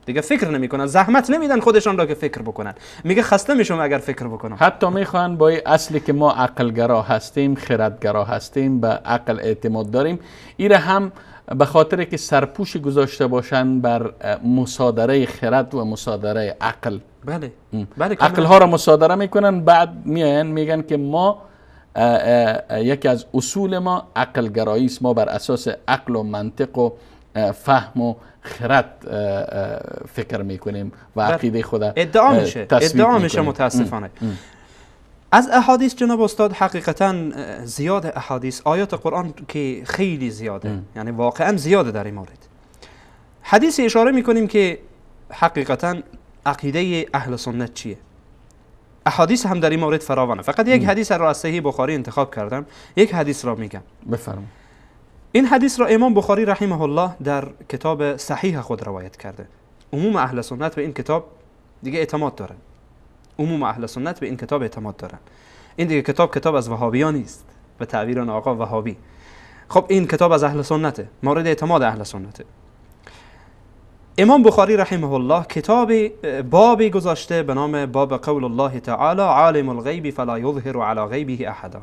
دیگه فکر نمیکنن، زحمت نمیدن خودشان را که فکر بکنن. میگه خسته میشم اگر فکر بکنم. حتی میخوان با این اصلی که ما عقلگرا هستیم، خردگرا هستیم، به عقل اعتماد داریم، ایره هم به خاطر که سرپوش گذاشته باشن بر مصادره خرد و مصادره عقل. بله عقل ها را مصادره میکنن، بعد میگن که ما یکی از اصول ما عقل گرایی است، ما بر اساس عقل و منطق و فهم و خرد فکر میکنیم و عقیده خود ادعا میشه متاسفانه. از احادیث جناب استاد حقیقتا زیاد احادیث، آیات قرآن که خیلی زیاده، یعنی واقعا زیاده در این مورد. حدیث اشاره میکنیم که حقیقتا عقیده اهل سنت چیه. احادیث هم در این مورد فراوانه، فقط یک حدیث را از صحیح بخاری انتخاب کردم، یک حدیث را میگم. بفرمایید. این حدیث را امام بخاری رحمه الله در کتاب صحیح خود روایت کرده. عموم اهل سنت به این کتاب دیگه اعتماد دارن. عموم اهل سنت به این کتاب اعتماد دارن. این دیگه کتاب از وهابیان نیست، به تعبیر آقا وهابی. خب این کتاب از اهل سنته، مورد اعتماد اهل سنته. امام بخاری رحمه الله بابی گذاشته به نام باب قول الله تعالی عالم الغیب فلا یظهر علی غیبه احدا.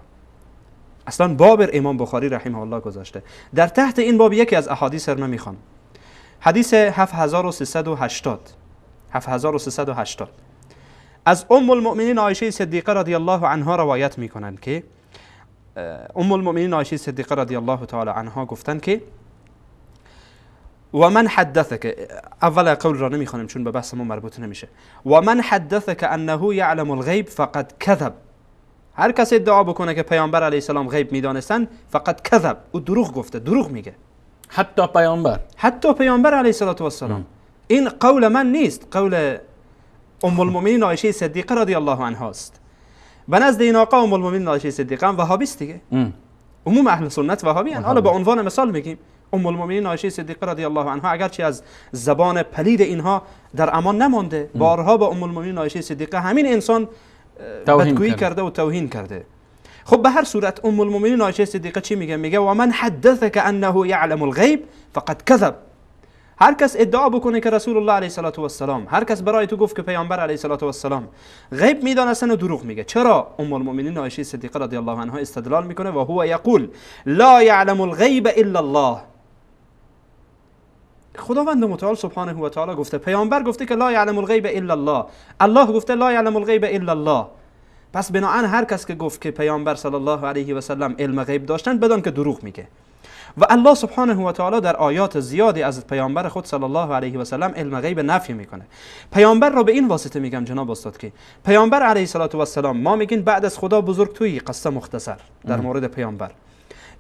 اصلا باب امام بخاری رحمه الله گذاشته. در تحت این باب یکی از احادیث رو میخوام. حدیث 7380 از ام المؤمنین عایشه صدیقه رضی الله عنها روایت میکنند که ام المؤمنین عایشه صدیقه رضی الله تعالی عنها گفتند که و من حدثك، اول قول را نمیخوانیم چون به بحث ما مربوط نمیشه. و من حدثك انه یعلم الغیب فقد کذب. هر کس ادعا بکنه که پیامبر علیه السلام غیب میدانستن فقط کذب، او دروغ گفته، دروغ میگه. حتی پیامبر علیه السلام. این قول من نیست، قول ام المؤمنین عایشه صدیقه رضی الله عنها است. به نزد این آقا ام المؤمنین عایشه صدیقه هم وهابیست دیگه. عموم اهل سنت وهابی ان. حالا به عنوان مثال میگیم ام المؤمنین عایشه صدیقه رضی الله عنها اگرچه از زبان پلید اینها در امان نمانده، بارها با ام المؤمنین عایشه صدیقه همین انسان بدگویی کرده و توهین کرده. خب به هر صورت ام المؤمنین عایشه صدیقه چی میگه؟ میگه و من حدثك انه یعلم الغیب فقد کذب. هر کس ادعا بکنه که رسول الله علیه السلام، هر کس برای تو گفت که پیامبر علیه السلام غیب میدانستن و دروغ میگه. چرا؟ ام المؤمنین عایشه صدیقه رضی الله عنها استدلال میکنه و هو یقول لا یعلم الغیب الا الله. خداوند متعال سبحانه و تعالی گفته، پیامبر گفته که لا یعلم الغیب الا الله، الله گفته لا یعلم الغیب الا الله. پس بناهن هر کس که گفت که پیامبر صلی الله علیه و سلم علم غیب داشتن بدان که دروغ میگه. و الله سبحانه و تعالی در آیات زیادی از پیامبر خود صلی الله علیه و سلم علم غیب نفی میکنه. پیامبر را به این واسطه میگم جناب استاد که پیامبر علیه السلام، ما میگیم بعد از خدا بزرگ تویی، قصه مختصر در مورد پیامبر،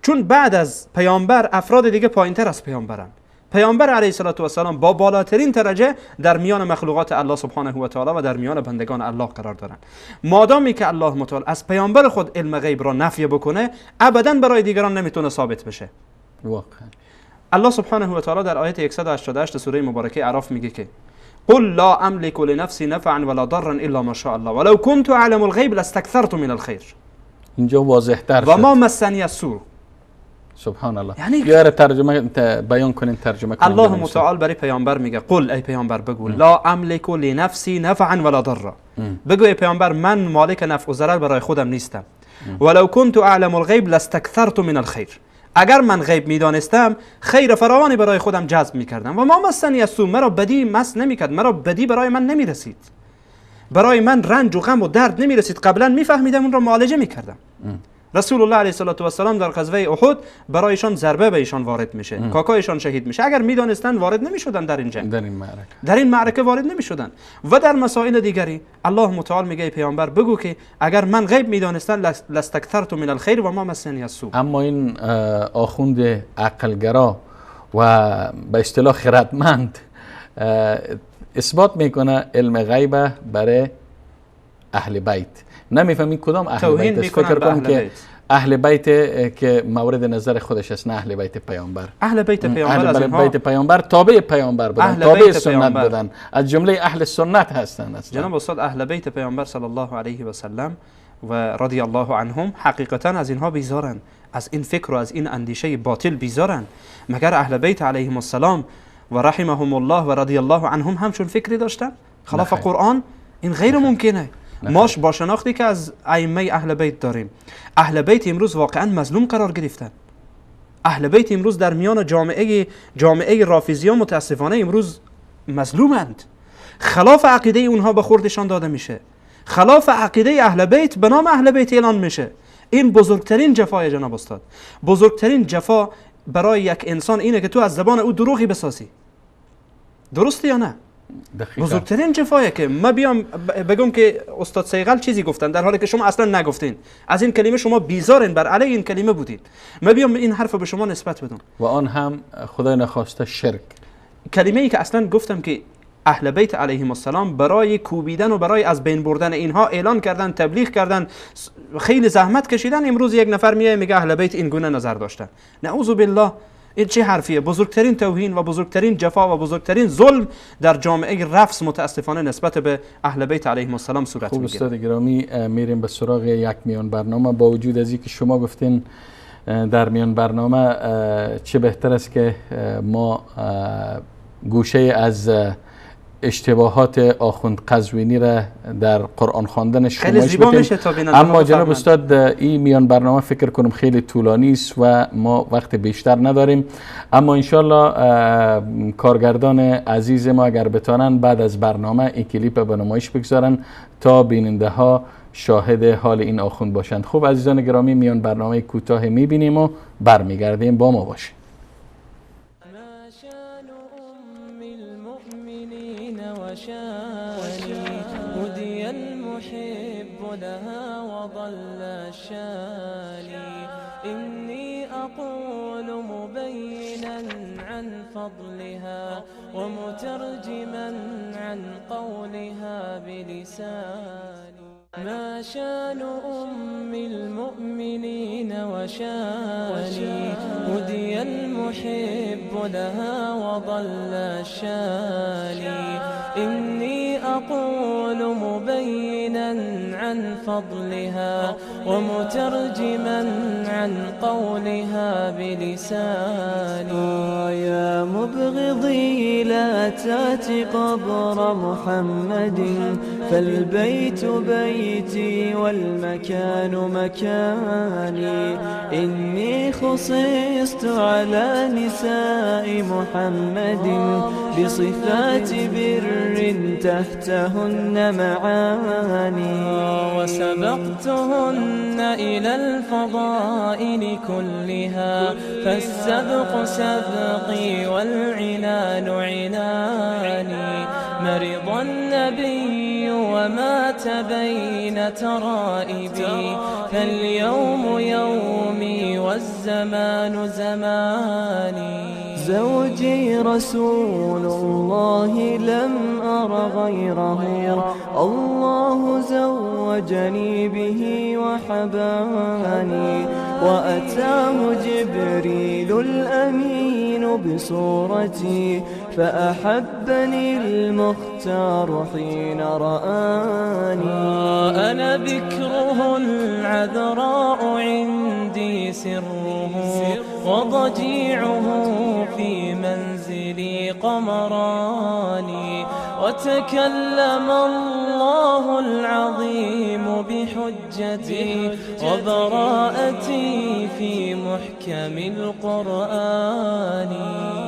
چون بعد از پیامبر افراد دیگه پایینتر از پیامبرن. پیامبر علیه السلام با بالاترین درجه در میان مخلوقات الله سبحانه و تعالی و در میان بندگان الله قرار دارند. مادامی که الله متعال از پیامبر خود علم غیب را نفی بکنه، ابدا برای دیگران نمیتونه ثابت بشه. واقعا الله سبحانه و تعالی در آیه 188 سوره مبارکه اعراف میگه که قل لا املك لنفسي نفعا ولا ضرا الا ما شاء الله ولو كنت اعلم الغیب لاستكثرت من الخير. اینجا واضح تر شد. و ما مسنی السوء. سبحان الله. یعنی یاره ترجمه بیان کنین، ترجمه کنین. الله متعال برای پیامبر میگه قل ای پیامبر بگو لا املك لنفسي نفعا ولا ضرا. بگو ای پیامبر من مالک نفع و ضرر برای خودم نیستم. ولو كنت اعلم الغیب لاستكثرت من الخير. اگر من غیب میدانستم خیر فراوانی برای خودم جذب میکردم. و ما مسنی السوء، مرا بدی مس نمیکرد، مرا بدی برای من نمیرسید، برای من رنج و غم و درد نمیرسید. قبلا میفهمیدم اون را معالجه میکردم. رسول الله علیه السلام در غزوه احد برایشان ضربه به ایشان وارد میشه، کاکایشان شهید میشه. اگر میدانستن وارد نمیشدن در این جنگ، در این معرکه وارد نمیشدن. و در مسائل دیگری الله متعال میگه پیامبر بگو که اگر من غیب میدانستن لاستكثرت من الخير و ما مسنی السوء. اما این آخوند عقلگرا و به اصطلاح خردمند اثبات میکنه علم غیب برای اهل بیت. نمیفهمی کدام اهل بیت است. فکر کنم که اهل بیت که مورد نظر خودش است، نه اهل بیت پیامبر. اهل بیت پیامبر از اهل اینها بیت پیامبر تابع پیامبر بودن، اهل تابع بیت سنت پیامبر. بودن، از جمله اهل سنت هستند. جناب استاد اهل بیت پیامبر صلی الله علیه و سلم و رضی الله عنهم حقیقتا از اینها بیزارن، از این فکر و از این اندیشه باطل بیزارن. مگر اهل بیت علیهم السلام و رحمهم الله و رضی الله عنهم همچون فکری داشتن خلاف نخیر. قرآن؟ این غیر ممکنه. ماش با شناختی که از ائمه اهل بیت داریم، اهل بیت امروز واقعا مظلوم قرار گرفتن. اهل بیت امروز در میان جامعه رافضیان متاسفانه امروز مظلومند. خلاف عقیده اونها به خوردشان داده میشه، خلاف عقیده اهل بیت به نام اهل بیت اعلان میشه. این بزرگترین جفای جناب استاد. بزرگترین جفا برای یک انسان اینه که تو از زبان او دروغی بسازی. درسته یا نه؟ دقیقاً. بزرگترین جفایه که ما بیام بگم که استاد سیغل چیزی گفتن در حالی که شما اصلا نگفتین. از این کلمه شما بیزارین، بر علیه این کلمه بودین. ما بیام این حرف به شما نسبت بدم و آن هم خدای نخواسته شرک. کلمه ای که اصلا گفتم که اهل بیت علیهم السلام برای کوبیدن و برای از بین بردن اینها اعلان کردن، تبلیغ کردن، خیلی زحمت کشیدن. امروز یک نفر میگه اهل بیت این گونه نظر داشتن. نعوذ بالله. این چه حرفیه؟ بزرگترین توهین و بزرگترین جفا و بزرگترین ظلم در جامعه رفض متاسفانه نسبت به اهل بیت علیهم السلام صورت خوب میگیره. استاد گرامی، میریم به سراغ یک میان برنامه. با وجود از اینکه شما گفتین در میان برنامه چه بهتر است که ما گوشه از اشتباهات آخوند قزوینی را در قرآن خواندنش خیلی زیبا میشه تا بیننده اما جناب استاد این میان برنامه فکر کنم خیلی طولانی است و ما وقت بیشتر نداریم، اما انشالله کارگردان عزیز ما اگر بتانن بعد از برنامه این کلیپ به نمایش بگذارن تا بیننده ها شاهد حال این آخوند باشند. خوب عزیزان گرامی، میان برنامه کوتاه میبینیم و برمیگردیم. با ما باشید. هدي المحب لها وضل الشالي إني أقول مبينا عن فضلها ومترجما عن قولها بلساني ما شان أم المؤمنين وشاني هدي المحب لها وضل الشالي إني أقول مبينا عن فضلها ومترجما عن قولها بلساني يا مبغضي لا تأتي قبر محمد فالبيت بيتي والمكان مكاني إني خصصت على نساء محمد بصفات بر تحتهن معاني وسبقتهن إلى الفضائل كلها فالسبق سبقي والعنان عناني مرض النبي ومات بين ترائبي فاليوم يومي والزمان زماني زوجي رسول الله لم أر غيره الله زوجني به وحباني وأتاه جبريل الأمين بصورتي فأحبني المختار حين رآني أنا بكره العذراء عندي سره وضجيعه في منزلي قمراني وتكلم الله العظيم بحجتي وبراءتي في محكم القرآن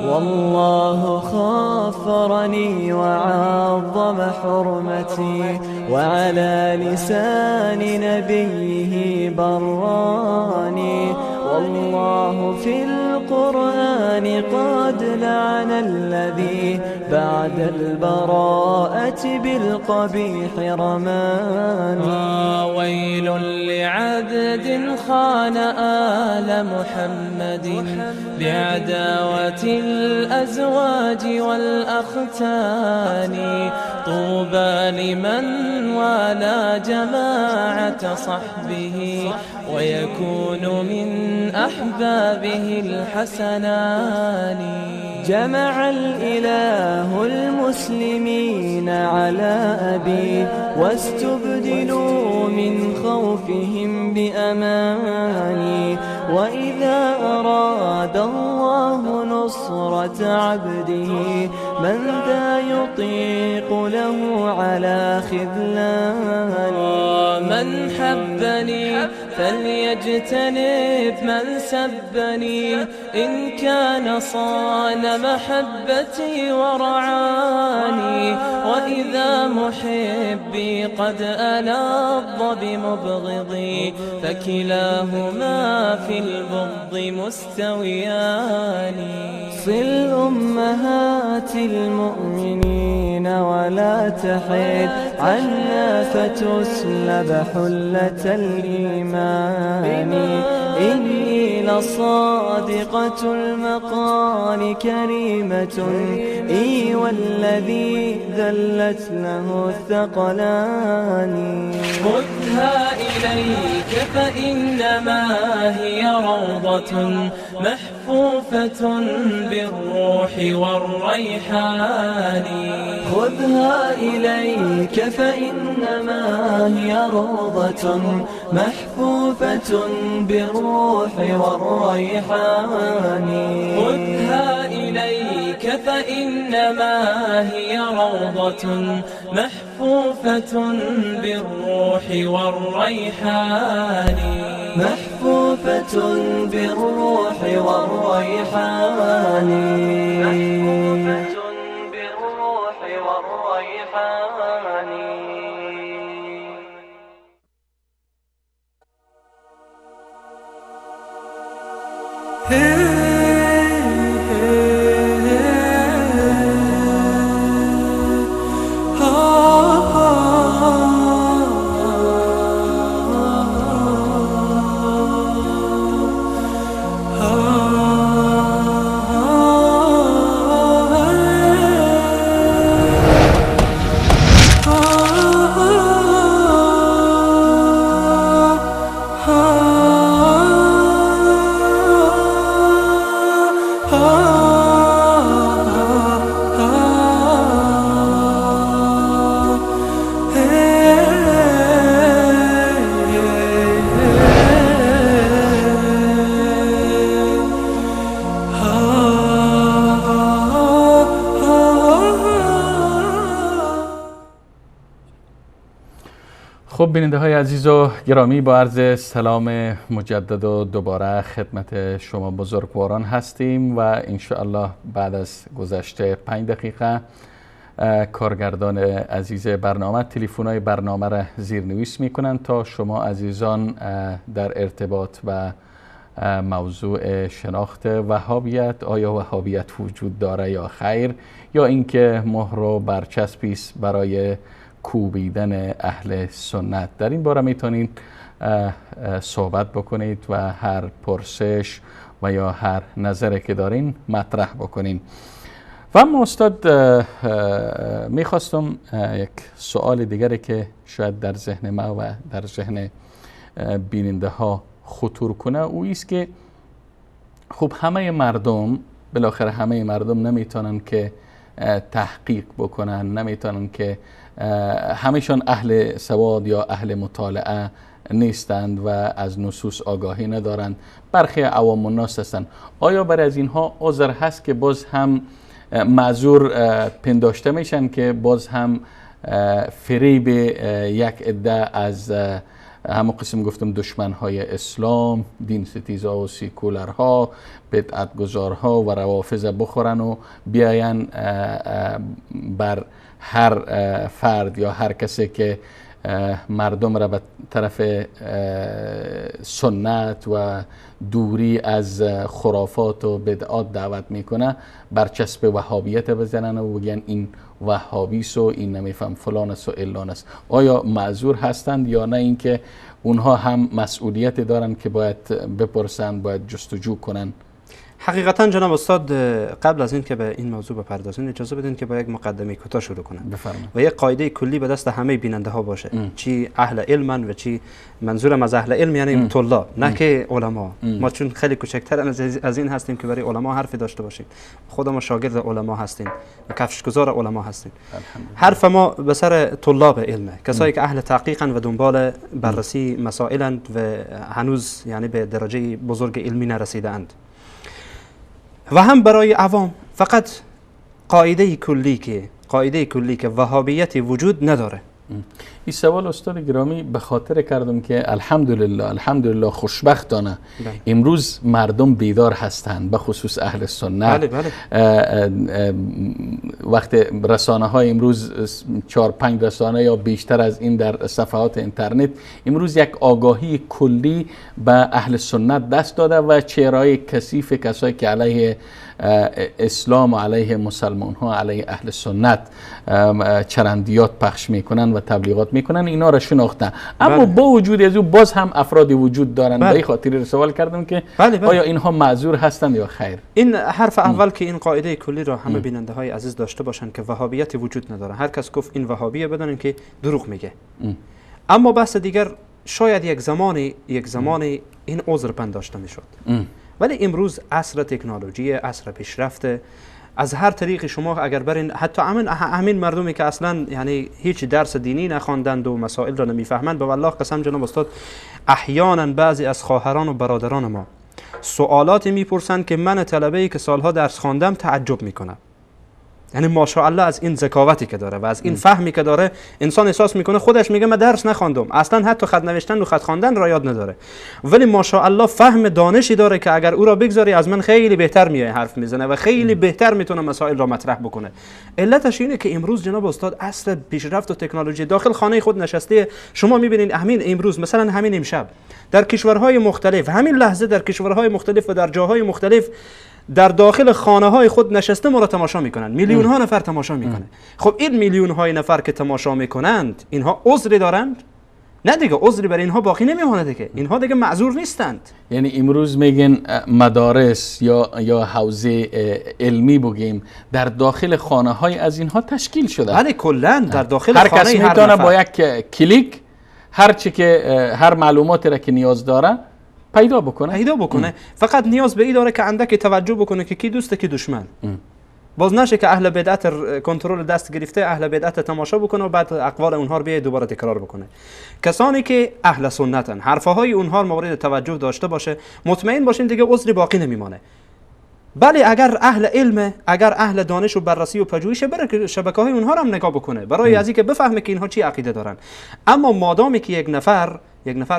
والله خافرني وعظم حرمتي وعلى لسان نبيه براني والله في القرآن قد لعن الذي بعد البراءة بالقبيح رماني. ويل لعبد خان آل محمد بعداوة الأزواج والأختان. طوبى لمن والى جماعة صحبه ويكون من أحبابه الحسنان. جمع الإله المسلمين على أبي واستبدلوا من خوفهم بأماني. وإذا أراد الله نصرة عبده من ذا يطيق له على خذلاني. من حبني فليجتنب من سبني إن كان صان محبتي ورعاني. وإذا محبي قد ألظ بمبغضي فكلاهما في البغض مستويان. صل أمهات المؤمنين ولا تحد عنا فتسلب حلة الإيمان. إني لصادقة المقال كريمة إي والذي ذلت له الثقلان. خذها إليك فإنما هي روضة محفوفة بالروح والريحان. خذها إليك فإنما هي روضة محفوفة بالروح والريحان. خذها إليك فإنما هي روضة محفوفة بالروح والريحان. محفوفة بالروح والريحان. محفوفة بالروح والريحان. خب بیننده های عزیز و گرامی، با عرض سلام مجدد و دوباره خدمت شما بزرگواران هستیم و انشاءالله بعد از گذشته 5 دقیقه کارگردان عزیز برنامه تلفن‌های برنامه را زیرنویس میکنند تا شما عزیزان در ارتباط و موضوع شناخت وهابیت، آیا وهابیت وجود داره یا خیر، یا اینکه مهر و برچسبی است برای کوبیدن اهل سنت، در این باره میتونید صحبت بکنید و هر پرسش و یا هر نظری که دارین مطرح بکنین. و اما استاد میخواستم یک سوال دیگری که شاید در ذهن ما و در ذهن بیننده ها خطور کنه او است که خب همه مردم، بالاخره همه مردم نمیتونن که تحقیق بکنن، نمیتونن که همشون اهل سواد یا اهل مطالعه نیستند و از نصوص آگاهی ندارند، برخی عوام الناس هستند. آیا برای از اینها عذر هست که باز هم معذور پنداشته میشن که باز هم فریب یک عده از همون قسم گفتم دشمنهای اسلام، دین ستیزا و سیکولرها، بدعتگذارها و روافض بخورن و بیاین بر هر فرد یا هر کسی که مردم را به طرف سنت و دوری از خرافات و بدعات دعوت میکنه، برچسب وهابیت بزنن و بگن این وهابیست و این نمیفهم فلان است و علان است. آیا معذور هستند یا نه اینکه اونها هم مسئولیت دارن که باید بپرسن، باید جستجو کنن؟ حقیقتا جناب استاد، قبل از این که به این موضوع بپردازیم اجازه بدین که با یک مقدمه کوتاه شروع کنم بفرمایید. و یک قاعده کلی به دست همه بیننده ها باشه، چی اهل علمن و چی منظورم از اهل علم یعنی طلاب، نه که علما. ما چون خیلی کوچکتر از این هستیم که برای علما حرفی داشته باشیم. خود ما شاگرد علما هستیم، کفشگزار علما هستیم. حرف ما به سر طلاب علمه، کسایی که اهل تحقیقن و دنبال بررسی مسائلند و هنوز یعنی به درجه بزرگ علمی نرسیدند. و هم برای عوام فقط قاعده کلی که وهابیت وجود نداره. این سوال استاد گرامی به خاطر کردم که الحمدلله خوشبختانه امروز مردم بیدار هستند، به خصوص اهل سنت. بله. وقت رسانه های امروز 4-5 رسانه یا بیشتر از این در صفحات اینترنت امروز یک آگاهی کلی به اهل سنت دست داده و چهرهای کثیف کسایی که علیه اسلام و علیه مسلمان ها، علیه اهل سنت چرندیات پخش میکنن و تبلیغات میکنن، اینا را شناختن. اما با وجود از او باز هم افرادی وجود دارن. به خاطر سوال کردم که آیا اینها معذور هستند یا خیر؟ این حرف اول که این قاعده کلی را همه بیننده های عزیز داشته باشن که وهابیت وجود نداره. هر کس گفت این وهابیه بدونن که دروغ میگه. اما بحث دیگر، شاید یک زمانی این عذر پنداشته میشد، ولی امروز عصر تکنولوژی، عصر پیشرفته، از هر طریقی شما اگر برین، حتی همین مردمی که اصلا یعنی هیچ درس دینی نخواندند و مسائل را نمیفهمند، به والله قسم جناب استاد، احیانا بعضی از خواهران و برادران ما سوالاتی میپرسند که من طلبه‌ای که سالها درس خواندم تعجب میکنم. یعنی ماشاءالله از این ذکاوتی که داره و از این فهمی که داره، انسان احساس میکنه خودش میگه من درس نخواندم، اصلا حتی خط نوشتن و خط خواندن را یاد نداره، ولی ماشاءالله فهم دانشی داره که اگر او را بگذاری از من خیلی بهتر میای حرف میزنه و خیلی بهتر میتونه مسائل را مطرح بکنه. علتش اینه که امروز جناب استاد اصل پیشرفت و تکنولوژی داخل خانه خود نشسته. شما میبینید امروز مثلا همین امشب در کشورهای مختلف، همین لحظه در کشورهای مختلف و در جاهای مختلف در داخل خانه های خود نشسته ما را تماشا میکنند. میلیون ها نفر تماشا میکنه. خب این میلیون های نفر که تماشا میکنند، اینها عذری دارند؟ نه دیگه، عذری برای اینها باقی نمیمونه دیگه. اینها دیگه معذور نیستند. یعنی امروز میگن مدارس یا حوزه علمی بگیم در داخل خانه های از اینها تشکیل شده. بله کلا در داخل هر خانه کس میتونه با یک کلیک هر معلوماتی را که نیاز داره پیدا بکنه. فقط نیاز به این داره که اندک توجه بکنه که کی دوسته کی دشمن. باز نشه که اهل بدعت کنترل دست گرفته، اهل بدعت تماشا بکنه و بعد اقوال اونها رو بیاد دوباره تکرار بکنه. کسانی که اهل سنتن، حرفهای اونها مورد توجه داشته باشه، مطمئن باشین دیگه عذری باقی نمیمانه. بله اگر اهل علم، اگر اهل دانش و بررسی و پژوهش، بره شبکه‌های اونها رو هم نگاه بکنه برای از اینکه بفهمه که اینها چی عقیده دارن. اما مادامی که یک نفر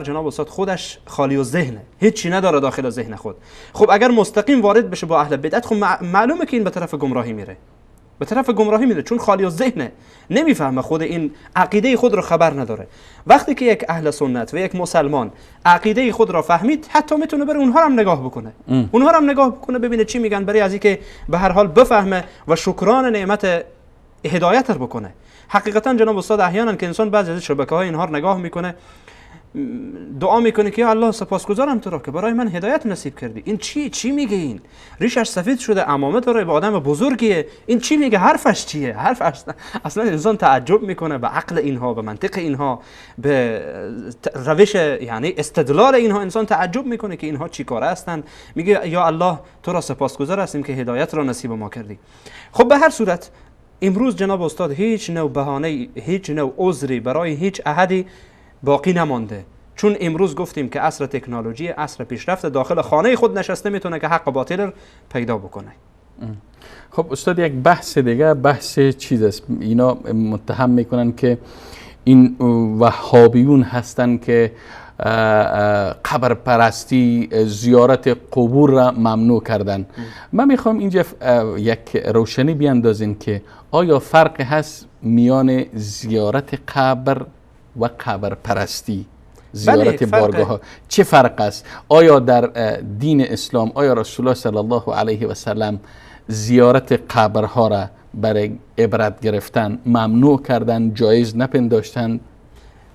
جناب استاد خودش خالی و ذهنه، هیچی نداره داخل ذهن خود، خب اگر مستقیم وارد بشه با اهل بدعت، خب معلومه که این به طرف گمراهی میره، چون خالی و ذهنه، نمیفهمه، خود این عقیده خود رو خبر نداره. وقتی که یک اهل سنت و یک مسلمان عقیده خود را فهمید، حتی میتونه بره اونها هم نگاه بکنه ببینه چی میگن، برای از اینکه به هر حال بفهمه و شکران نعمت هدایت رو بکنه. حقیقتا جناب استاد احیانا که انسان بعضی از شبکه‌های اینها رو نگاه میکنه، دعا میکنه که یا الله سپاسگزارم تو را که برای من هدایت نصیب کردی. این چی میگه؟ این ریشش سفید شده، عمامه داره، به آدم بزرگیه، این چی میگه؟ حرفش چیه؟ اصلا انسان تعجب میکنه به عقل اینها، به منطق اینها، به روش یعنی استدلال اینها. انسان تعجب میکنه که اینها چی کاره هستند. میگه یا الله تو را سپاسگزار هستیم که هدایت را نصیب ما کردی. خب به هر صورت امروز جناب استاد هیچ نوع بهانه، هیچ نوع عذری برای هیچ احدی باقی نمانده، چون امروز گفتیم که عصر تکنولوژی، عصر پیشرفت، داخل خانه خود نشسته میتونه که حق و باطل پیدا بکنه. خب استاد یک بحث دیگه، بحث چیز است. اینا متهم میکنن که این وهابیون هستن که قبر پرستی، زیارت قبور را ممنوع کردن. من میخوام اینجا یک روشنی بیاندازین که آیا فرق هست میان زیارت قبر و قبر پرستی، زیارت فرق. بارگاه ها چه فرق است؟ آیا در دین اسلام آیا رسول الله صلی الله علیه و سلم زیارت قبرها را برای عبرت گرفتن ممنوع کردن، جایز نپنداشتن؟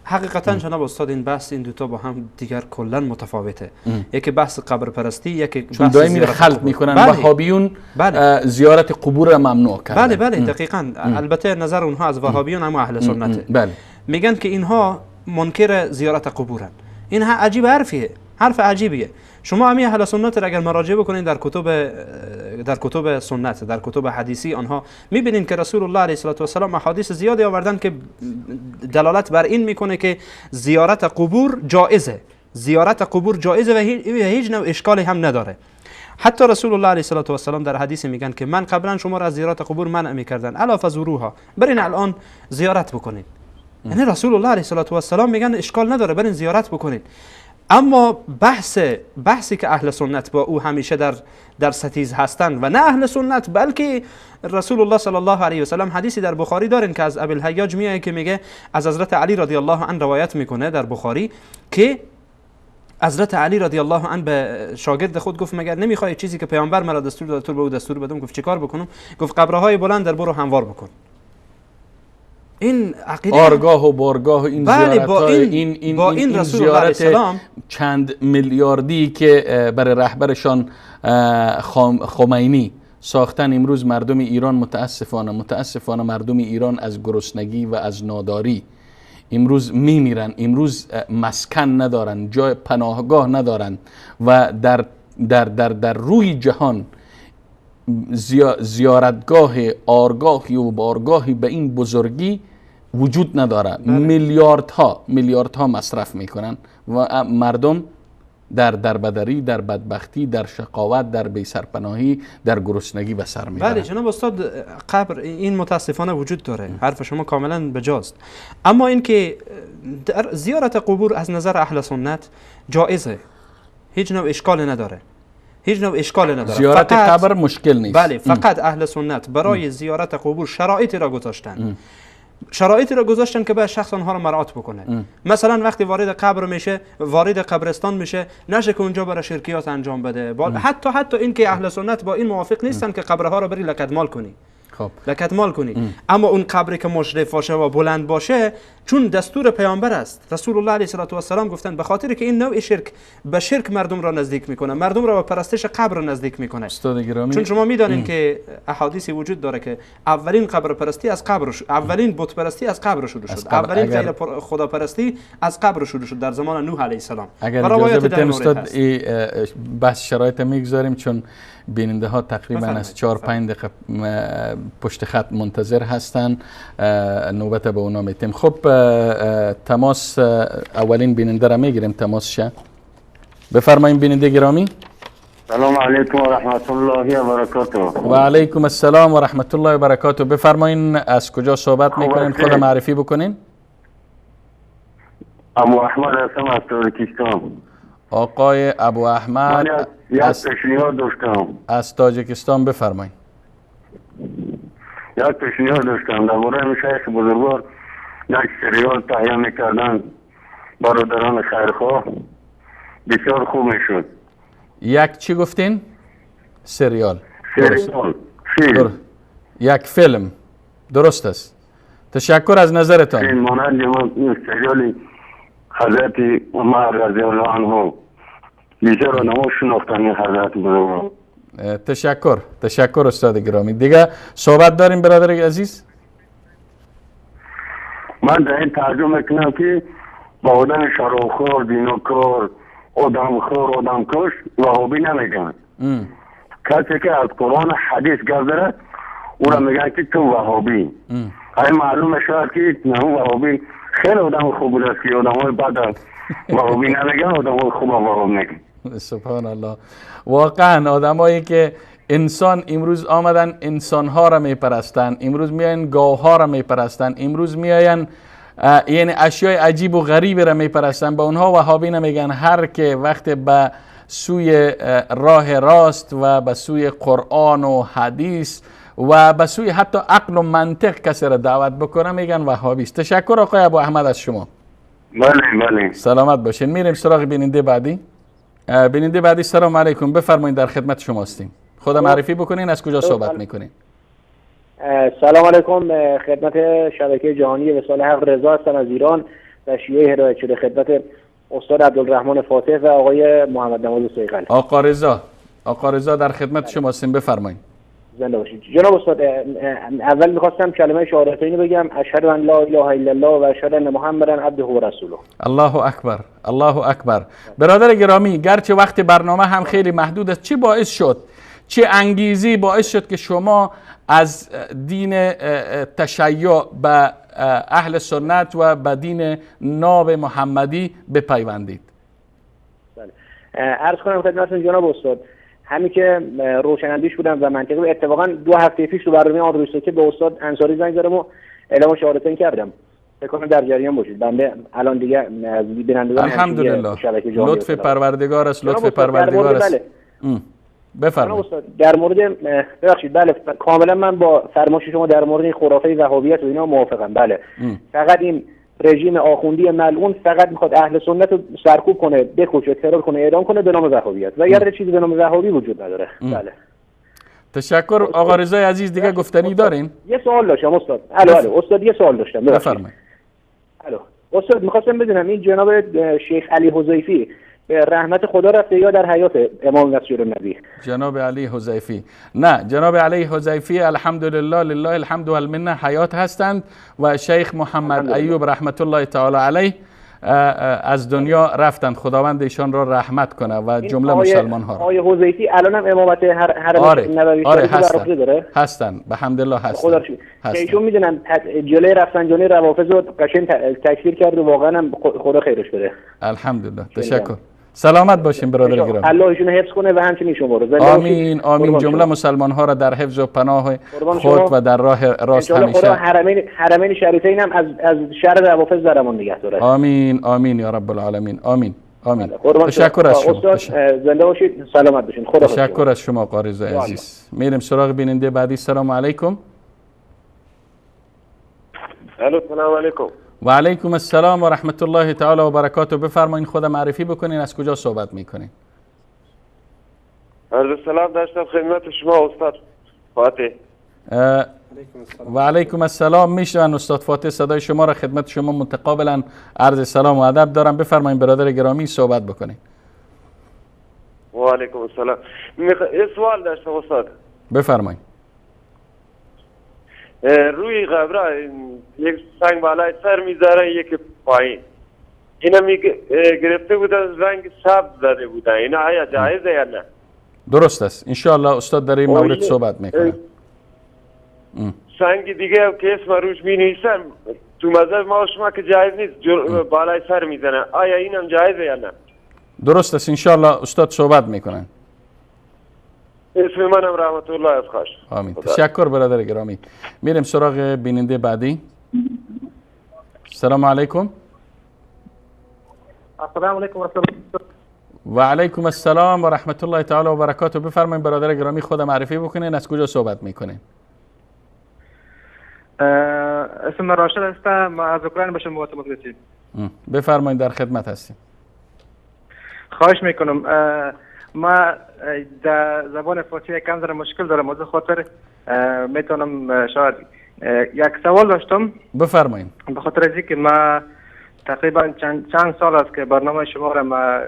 حقیقتا جناب استاد این بحث این دوتا با هم دیگر کلا متفاوته. یکی بحث قبر پرستی، یکی چون بحث دائمی زیارت خلط قبور. میکنن. بله. وهابیون بله. زیارت قبور را ممنوع کردن. بله بله دقیقا. البته نظر اونها از وهابیون اما اهل سنته. بله. میگن که اینها منکر زیارت قبورن. این عجیب حرفیه، حرف عجیبیه. شما همین اهل سنت را اگر مراجعه بکنید در کتب سنت، در کتب حدیثی، آنها میبینید که رسول الله علیه و سلم احادیث زیادی آوردن که دلالت بر این میکنه که زیارت قبور جایزه، زیارت قبور جایزه و هیچ نوع اشکالی هم نداره. حتی رسول الله علیه و سلم در حدیث میگن که من قبلا شما را از زیارت قبور منع میکردن، الا فزوروها، برین الان زیارت بکنید. یعنی رسول الله علیه و سلم میگن اشکال نداره، برین زیارت بکنید. اما بحثی که اهل سنت با او همیشه در ستیز هستند و نه اهل سنت بلکه رسول الله صلی الله علیه و سلم، حدیثی در بخاری دارن که از ابی الحیاج میایه که میگه از حضرت علی رضی الله عنه روایت میکنه در بخاری که حضرت علی رضی الله عنه به شاگرد خود گفت مگر نمیخوای چیزی که پیامبر مرا دستور داد تو به او دستور بدم؟ گفت چیکار بکنم؟ گفت قبرهای بلند در برو هموار بکن. این عقیده آرگاه و بارگاه و این زیارت با این رسول الله علیه السلام چند میلیاردی که برای رهبرشان خمینی ساختن، امروز مردم ایران متاسفانه مردم ایران از گرسنگی و از ناداری امروز میمیرن، امروز مسکن ندارن، جای پناهگاه ندارن و در روی جهان زیارتگاه آرگاهی و بارگاهی به این بزرگی وجود نداره. میلیاردها مصرف میکنن و مردم در بدری، در بدبختی، در شقاوت، در بی‌سرپناهی، در گرسنگی به سر میبرن. بله جناب استاد، قبر این متاسفانه وجود داره، حرف شما کاملا بجاست. اما این که زیارت قبور از نظر اهل سنت جایزه، هیچ نوع اشکال نداره، هیچ نوع اشکال نداره. زیارت قبر مشکل نیست. بله، فقط اهل سنت برای زیارت قبور شرایطی را گذاشتن، شرایطی را گذاشتن که باید شخص آنها را مراعات بکنه. مثلا وقتی وارد قبر میشه، وارد قبرستان میشه، نشه که اونجا برای شرکیات انجام بده. حتی این که اهل سنت با این موافق نیستن که قبرها را بری لکدمال کنی. خب لکدمال کنی. اما اون قبری که مشرف باشه و بلند باشه، چون دستور پیامبر است، رسول الله علیه و سلم گفتن، به خاطر که این نوع شرک به شرک مردم را نزدیک میکنه، مردم را به پرستش قبر نزدیک میکنه. چون شما میدانید که احادیثی وجود داره که اولین قبر پرستی از قبر اولین بت پرستی از قبر شروع شد، اولین غیر خدا پرستی از قبر شروع شد در زمان نوح علیه السلام. اگر اجازه بدید استاد بس شرایط میگذاریم، چون بیننده ها تقریبا از 4-5 دقیقه پشت خط منتظر هستن، نوبت به اونا میتیم. خب تماس اولین بیننده را میگیریم. تماس شه بفرمایید بیننده گرامی. سلام علیکم و رحمت الله و برکاته. و علیکم السلام و رحمت الله و برکاته. بفرمایید از کجا صحبت میکنین؟ خود معرفی بکنین. ابو احمد هستم از تاجیکستان. آقای ابو احمد من یک پیشنهاد داشتم. از تاجیکستان بفرمایید. یک پیشنهاد داشتم درباره شیخ بزرگوار، یک سریال تهیه میکردن برادران خیرخواه، بسیار خوب میشد. یک چی گفتین؟ سریال. فیلم. یک فیلم. درست است. تشکر از نظرتان. فیلم مانند سریال حضرت عمر رضی الله عنه، بسیار آدم‌ها شناختن حضرت بزرگوار. تشکر استاد گرامی. دیگه صحبت داریم برادر عزیز؟ من در این ترجمه کنم که با آدم شرابخور، دینوکار، آدمخور، آدمکش وهابی نمیگن. کسی که از قرآن حدیث گفت داره او را میگن که تو وهابی. این معلوم شد که نه وهابی خیلی آدم خوب بود است که آدم های بد وهابی نمیگن، آدم های خوب وهاب میگن. سبحان الله. واقعا آدمایی که انسان امروز آمدن انسان ها را میپرستن، امروز میاین گاو ها را میپرستن، امروز میاین یعنی اشیاء عجیب و غریب را میپرستن، به اونها وهابی نمیگن. هر که وقت به سوی راه راست و به سوی قرآن و حدیث و به سوی حتی عقل و منطق کسی را دعوت بکنه میگن وهابی است. تشکر آقای ابو احمد از شما. بله. سلامت باشین. میریم سراغ بیننده بعدی. بیننده بعدی سلام علیکم، بفرمایید در خدمت شما هستیم. خود معرفی بکنین، از کجا صحبت میکنین؟ سلام علیکم، خدمت شبکه جهانی وصال حق رضا هستم از ایران و شیعه هدایت شده خدمت استاد عبدالرحمن فاتح و آقای محمد نواز صیقل. آقا رضا در خدمت شما هستیم، بفرمایید. زنده باشید. جناب استاد، اول میخواستم کلمه شهادتین بگم، اشهد ان لا اله الا الله و اشهد ان محمدا عبده و رسوله. الله اکبر، الله اکبر. برادر گرامی، گرچه وقت برنامه هم خیلی محدود است، چه باعث شد، چه انگیزی باعث شد که شما از دین تشیع به اهل سنت و به دین ناب محمدی بپیوندید؟ بله. عرض کنم خدمتتون جناب استاد، همین که روشنندیش بودم و منطقه، اتفاقا 2 هفته پیش تو برنامه آن روزه که به استاد انصاری زنگ زدم و اعلام شهادتین کردم. فکر کنم در جریان باشید. بنده الان دیگه از بینندگان الحمدلله لطف پروردگار است، لطف پروردگار است. بفرمایید. در مورد ببخشید، بله کاملا من با فرمایش شما در مورد این خرافه وهابیت و اینا موافقم. بله. فقط این رژیم آخوندی ملعون فقط میخواد اهل سنت رو سرکوب کنه، بکشه، ترور کنه، اعدام کنه به نام وهابیت و اگر چیزی به نام وهابی وجود نداره. بله. تشکر. آقا رضای عزیز دیگه گفتنی دارین؟ یه سوال داشتم استاد. الو استاد، یه سوال داشتم. بفرمایید. الو استاد، میخواستم بدونم این جناب شیخ علی حذیفی به رحمت خدا رفته یا در حیات امام مسجد النبی؟ جناب علی حذیفی نه، جناب علی حذیفی الحمدلله لله الحمد و المنه حیات هستند و شیخ محمد ایوب رحمت الله تعالی علیه از دنیا رفتند. خداوند ایشان را رحمت کنه و جمله مسلمان ها. آقای حذیفی الان هم امامت حرم نبوی هستند به حمد الله خدا که ایشون میدونن جلوی رفسنجانی روافض رو قشنگ تکفیر کرد و واقعا هم خدا خیرش بده. الحمدلله. تشکر. سلامت باشین برادر گرامی. الله ایشون حفظ کنه و همچنین شما رو. آمین آمین. جمله مسلمان ها را در حفظ و پناه خود و در راه راست همیشه. خدا حرمین شریفین هم از شر روافض درمان نگه داره. آمین آمین یا رب العالمین. آمین آمین. تشکر از شما. زنده باشید، سلامت باشین. خدا تشکر از شما آقا رضا عزیز. میریم سراغ بیننده بعدی. سلام علیکم. سلام علیکم. و علیکم السلام و رحمت الله تعالی و برکاته. بفرمایید خود معرفی بکنین، از کجا صحبت میکنین؟ عرض سلام داشتم خدمت شما استاد فاتح. و علیکم السلام. میشنون استاد فاتح صدای شما را، خدمت شما متقابلا عرض سلام و ادب دارم. بفرمایید برادر گرامی صحبت بکنین. و علیکم السلام. یه سوال داشتم استاد. بفرمایید. روی قبره یک سنگ بالای سر میذارن، یک پایین. اینا گرفته بودن، رنگ سبز زده بودن. اینا آیا جایزه یا نه؟ درست است. انشاءالله استاد در این مورد صحبت میکنه. سنگ دیگه که اسم روش می نویسن تو مذهب ما شما که جایز نیست، بالای سر میزنن. آیا اینم جایزه یا نه؟ درست است. انشاءالله استاد صحبت میکنن. اسم منم رحمت الله از خاش. آمین. تشکر برادر گرامی. میریم سراغ بیننده بعدی. سلام علیکم. السلام علیکم و رحمت الله. و علیکم السلام و رحمت الله تعالی و برکاته. بفرمایید برادر گرامی خود معرفی بکنین، از کجا صحبت میکنین؟ اسم من راشد است، ما از اوکراین به شما متوجه. بفرمایید در خدمت هستیم. خواهش میکنم. ما در زبان فارسی کم ذره مشکل دارم، از خاطر میتونم شاید یک سوال داشتم. بفرمایید. به خاطر از اینکه ما تقریبا چند سال است که برنامه شما را ما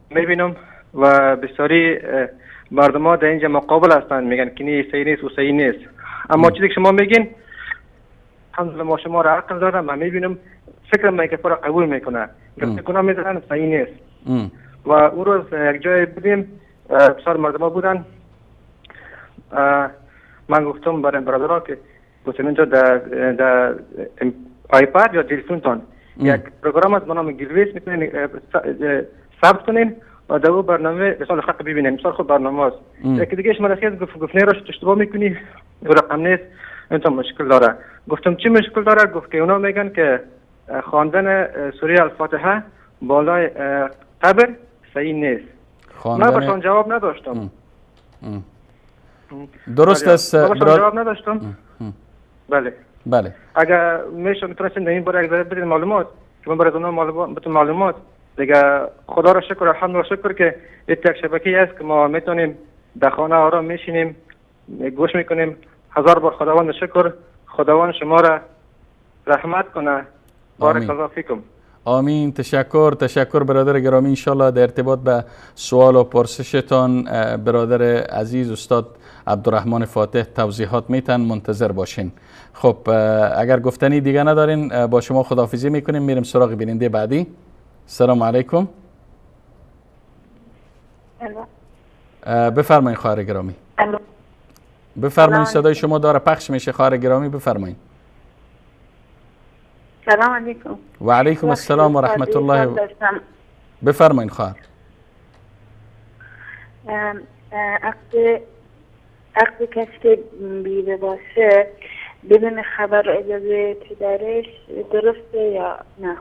میبینم و بسیاری مردم ها در اینجا مقابل هستند، میگن که نه صحیح نیست و صحیح نیست. اما چیزی که شما میگین الحمدلله ما شما را عقل دارم، من میبینم فکر من که فرا قبول میکنه، گفته کنم میزنن صحیح نیست. و اون روز یک جای بودیم، بسیار مردم ها بودن، من گفتم برای برادرها که گفتم اینجا در آیپد یا تلفنتان یک پروگرام از نام گلویس میتونین ثبت کنین و در اون برنامه مثال خط ببینین. مثال خود برنامه است. یکی دیگه شما رسید گفت نه راش اشتباه میکنی، رقم نیست، اینطور مشکل داره. گفتم چی مشکل داره؟ گفت که اونا میگن که خواندن سوره الفاتحه بالای قبر صحیح نیست. من باشون جواب نداشتم. درست است. جواب نداشتم. بله. اگر میتونستین در این باره یک ذره بدین معلومات که من برای اونها معلومات دیگه خدا را شکر الحمد و شکر که یک شبکه‌ای است که ما میتونیم در خانه آرام میشینیم گوش میکنیم. هزار بار خداوند شکر. خداوند شما را رحمت کنه. بارک الله فیکم. آمین. تشکر برادر گرامی. انشالله در ارتباط به سوال و پرسشتان برادر عزیز استاد عبدالرحمن فاتح توضیحات میتن، منتظر باشین. خب اگر گفتنی دیگه ندارین با شما خداحافظی میکنیم، میریم سراغ بیننده بعدی. السلام علیکم. بفرمایید خواهر گرامی. بفرمایید، صدای شما داره پخش میشه خواهر گرامی، بفرمایید. سلام علیکم. و علیکم السلام و رحمت الله. بفرمایید خواهر. عقد کسی که بیوه باشه بدون خبر و اجازه پدرش درسته یا نه؟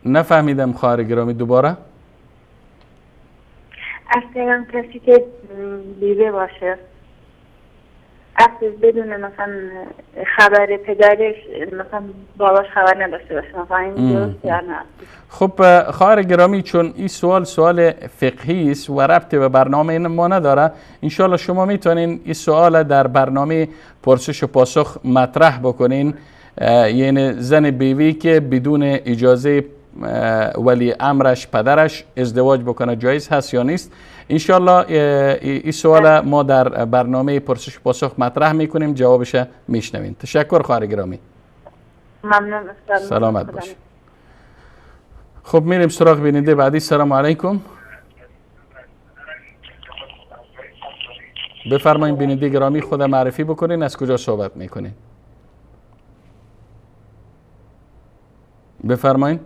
نفهمیدم خواهر گرامی، دوباره. اصلا کسی که بیوه باشه عقد بدون مثلا خبر پدرش، مثلا باباش خبر نداشته باشه، مثلا این درسته یا نه؟ خب خواهر گرامی، چون این سوال فقهی است و ربطی به برنامه ما نداره، انشالله شما میتونین این سوال در برنامه پرسش و پاسخ مطرح بکنین. یعنی زن بیوی که بدون اجازه ولی امرش پدرش ازدواج بکنه جایز هست یا نیست؟ انشالله این سوال ما در برنامه پرسش و پاسخ مطرح میکنیم، جوابش میشنوین. تشکر خواهر گرامی. ممنون. سلامت باشید. خب میریم سراغ بیننده بعدی. سلام علیکم. بفرمایید بیننده گرامی، خود معرفی بکنین، از کجا صحبت میکنین؟ بفرمایید.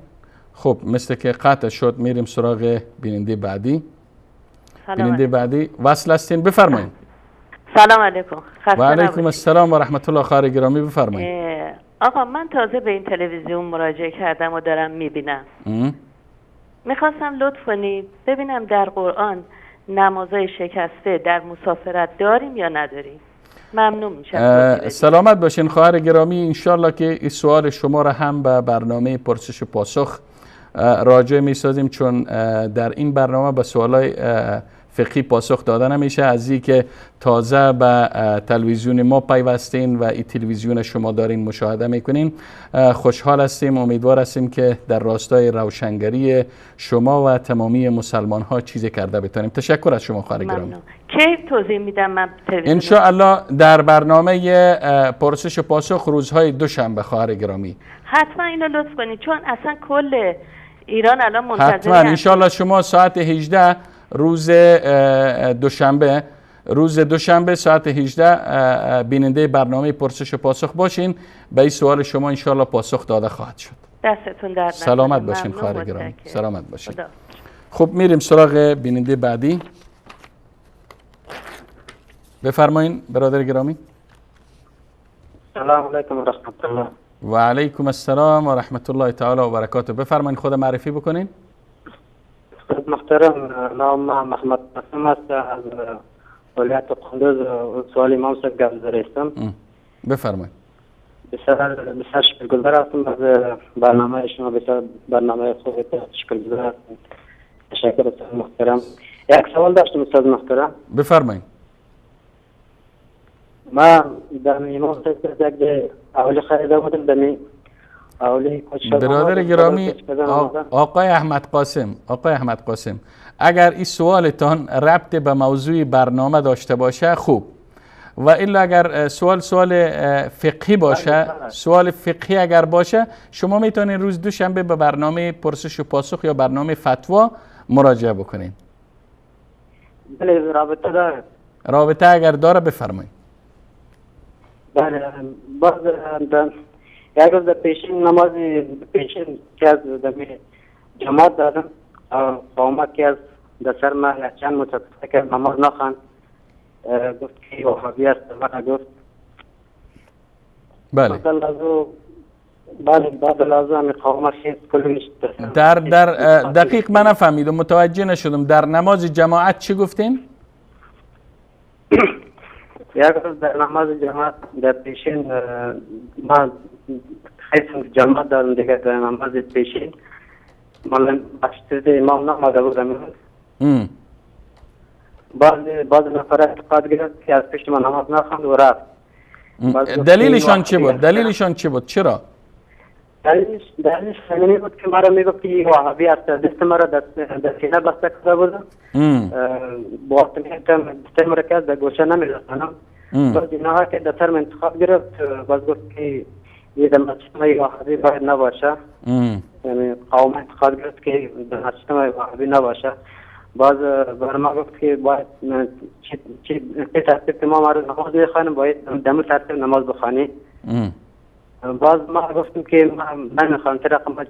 خب مثل که قطع شد، میریم سراغ بیننده بعدی. بیننده بعدی وصل هستین، بفرمایید. سلام علیکم. و علیکم السلام و رحمت الله. خواهر گرامی بفرمایید. آقا من تازه به این تلویزیون مراجعه کردم و دارم میبینم. میخواستم لطف کنید ببینم در قرآن نمازهای شکسته در مسافرت داریم یا نداریم. ممنون میشم. سلامت باشین خواهر گرامی. انشالله که این سوال شما را هم به برنامه پرسش و پاسخ راجع میسازیم، چون در این برنامه به سوالای فقهی پاسخ داده نمیشه. از این که تازه به تلویزیون ما پیوستین و این تلویزیون شما دارین مشاهده میکنین، خوشحال هستیم. امیدوار هستیم که در راستای روشنگری شما و تمامی مسلمان ها چیزی کرده بتونیم. تشکر از شما خواهر گرامی. کی توضیح میدم من تلویزیون؟ ان شاء الله در برنامه پرسش و پاسخ روزهای دوشنبه خواهر گرامی. حتما اینو لطف کنید، چون اصلا کل ایران الان منتظر حتما ان شاء الله شما ساعت 18 روز دوشنبه ساعت 18 بیننده برنامه پرسش و پاسخ باشین. به این سوال شما ان شاء الله پاسخ داده خواهد شد. دستتون درد نکنه. سلامت باشین خواهر گرامی. سلامت باشین. خب میریم سراغ بیننده بعدی. بفرمایین برادر گرامی. سلام علیکم و رحمت الله. و علیکم السلام و رحمت الله تعالی و برکاته. بفرمایین خود معرفی بکنین. محترم، نام محمد قاسم است از ولایت قندوز. سوال امام صاحب گزارش هستم. بفرمایید. بسیار شکرگزار هستم از برنامه شما، بسیار برنامه خوبی شکرگزار هستم. تشکر استاد محترم. یک سوال داشتم استاد محترم. بفرمایید. ما در امام صاحب یک اولی خریده بودم دمی برادر گرامی آقای احمد قاسم، اگر این سوالتان ربط به موضوع برنامه داشته باشه خوب، و الا اگر سوال فقهی باشه، سوال فقهی اگر باشه، شما میتونید روز دوشنبه به برنامه پرسش و پاسخ یا برنامه فتوا مراجعه بکنید. بله رابطه داره. رابطه اگر داره بفرمایید. بله باز یک روز در پیشین نماز پیشین که از جماعت دادم، قومت که از در سر ما چند متفقه که نماز نخواند، گفت که وهابی است. من گفت بله بعد لازم قومت که کلش در دقیق من نفهمیدم، متوجه نشدم. در نماز جماعت چی گفتین؟ یک روز در نماز جماعت در پیشین ما خیلی جماعت دارم دیگه، در نماز پیشین من مسجد امام نماده بودم. بعض نفر اعتقاد گرفت که از پیش من نماز نخواند و رفت. دلیلشان چی بود؟ دلیلشان چی بود؟ چرا؟ دلیلش همینی بود که مرا میگفت که وهابی است. دست مرا در سینه بسته کرده بودم. با وقت میگفتم دست مرا که در گوشه نمیرسانم. باز اینها که در سرم انتخاب گرفت، باز گفت که یه در مسجد ما وهابی باید نباشه. یعنی قوم انتخاب گرفت که در مسجد ما وهابی نباشه. باز بر ما گفت که باید چی ترتیب ما رو نماز بخوانیم، باید دم ترتیب نماز بخوانی. باز ما گفتیم که من میخوام طرق من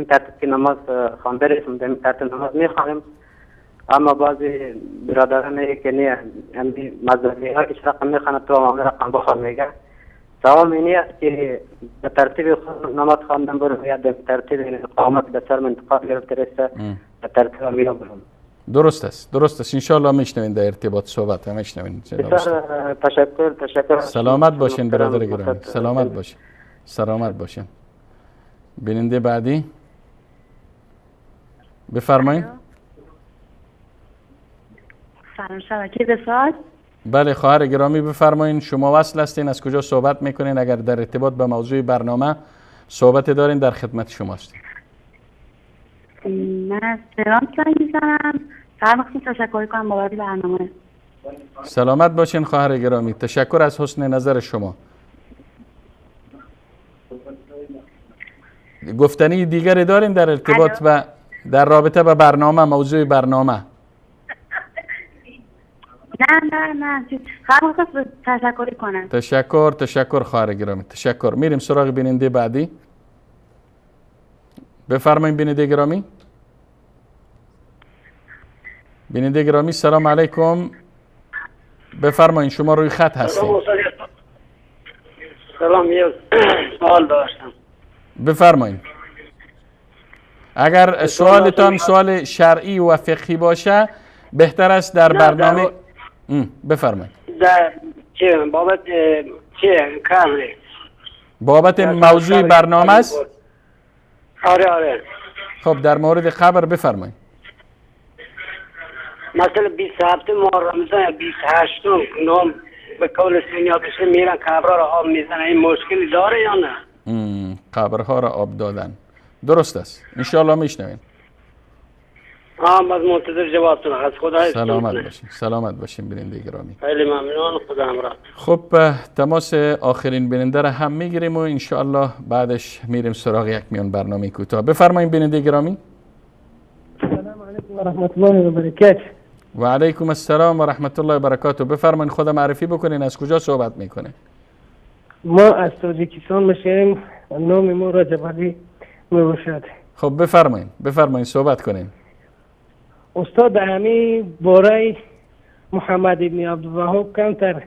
ترتیب که نماز خوانده رسیم دم ترتیب نماز میخوانیم. اما بعضی برادران که نه مذهبی ها که رقم میخوانه تو هم رقم بخوان میگه. سوال اینی است که به ترتیب نماز خواندن برو یا به ترتیب قامت به سر انتقاد گرفته رسه به ترتیب میرم برم. درست است. انشالله میشنوین در ارتباط صحبت هم میشنوین. تشکر. سلامت باشین برادر گرامی. سلامت باشین. بیننده بعدی بفرمایید. سلام شبکه بساط. بله خواهر گرامی بفرمایین. شما وصل هستین، از کجا صحبت میکنین؟ اگر در ارتباط به موضوع برنامه صحبت دارین در خدمت شما هستیم. من از تهران زنگ میزنم. فقط می‌خواستم تشکر کنم بابت برنامه. سلامت باشین خواهر گرامی. تشکر از حسن نظر شما. گفتنی دیگری دارین در ارتباط و در رابطه به برنامه، موضوع برنامه؟ نه فقط می‌خواستم تشکر کنم. تشکر خواهر گرامی. تشکر. میریم سراغ بیننده بعدی. بفرمایید بیننده گرامی. بیننده گرامی سلام علیکم. بفرمایید شما روی خط هستید. سلام، یه سوال داشتم. بفرمایید. اگر سوالتان سوال شرعی و فقهی باشه بهتر است در برنامه بفرمایید. در چه بابت چه کامله؟ بابت موضوع برنامه است؟ آره. خب در مورد خبر بفرمایید. مثلا 27 ماه رمضان 28 نام به قول سینیا بشه میرن قبرها را آب میزنن، این مشکلی داره یا نه؟ قبرها را آب دادن. درست است. انشاءالله میشنوین. باز منتظر جوابتون از خدا. سلامت باشین بیننده گرامی. خیلی ممنون، خدا همراه. خب تماس آخرین بیننده را هم میگیریم و انشاءالله بعدش میریم سراغ یک میان برنامه کوتاه. بفرمایید بیننده گرامی. السلام علیکم و رحمت الله و برکاته. و علیکم السلام و رحمت الله و برکاته. بفرمایید خود معرفی بکنین، از کجا صحبت میکنین؟ ما از تاجیکستان میشیم، نام ما رجب علی میباشد. خب بفرمایید صحبت کنین. استاد همی باره محمد ابن عبدالوهاب کمتر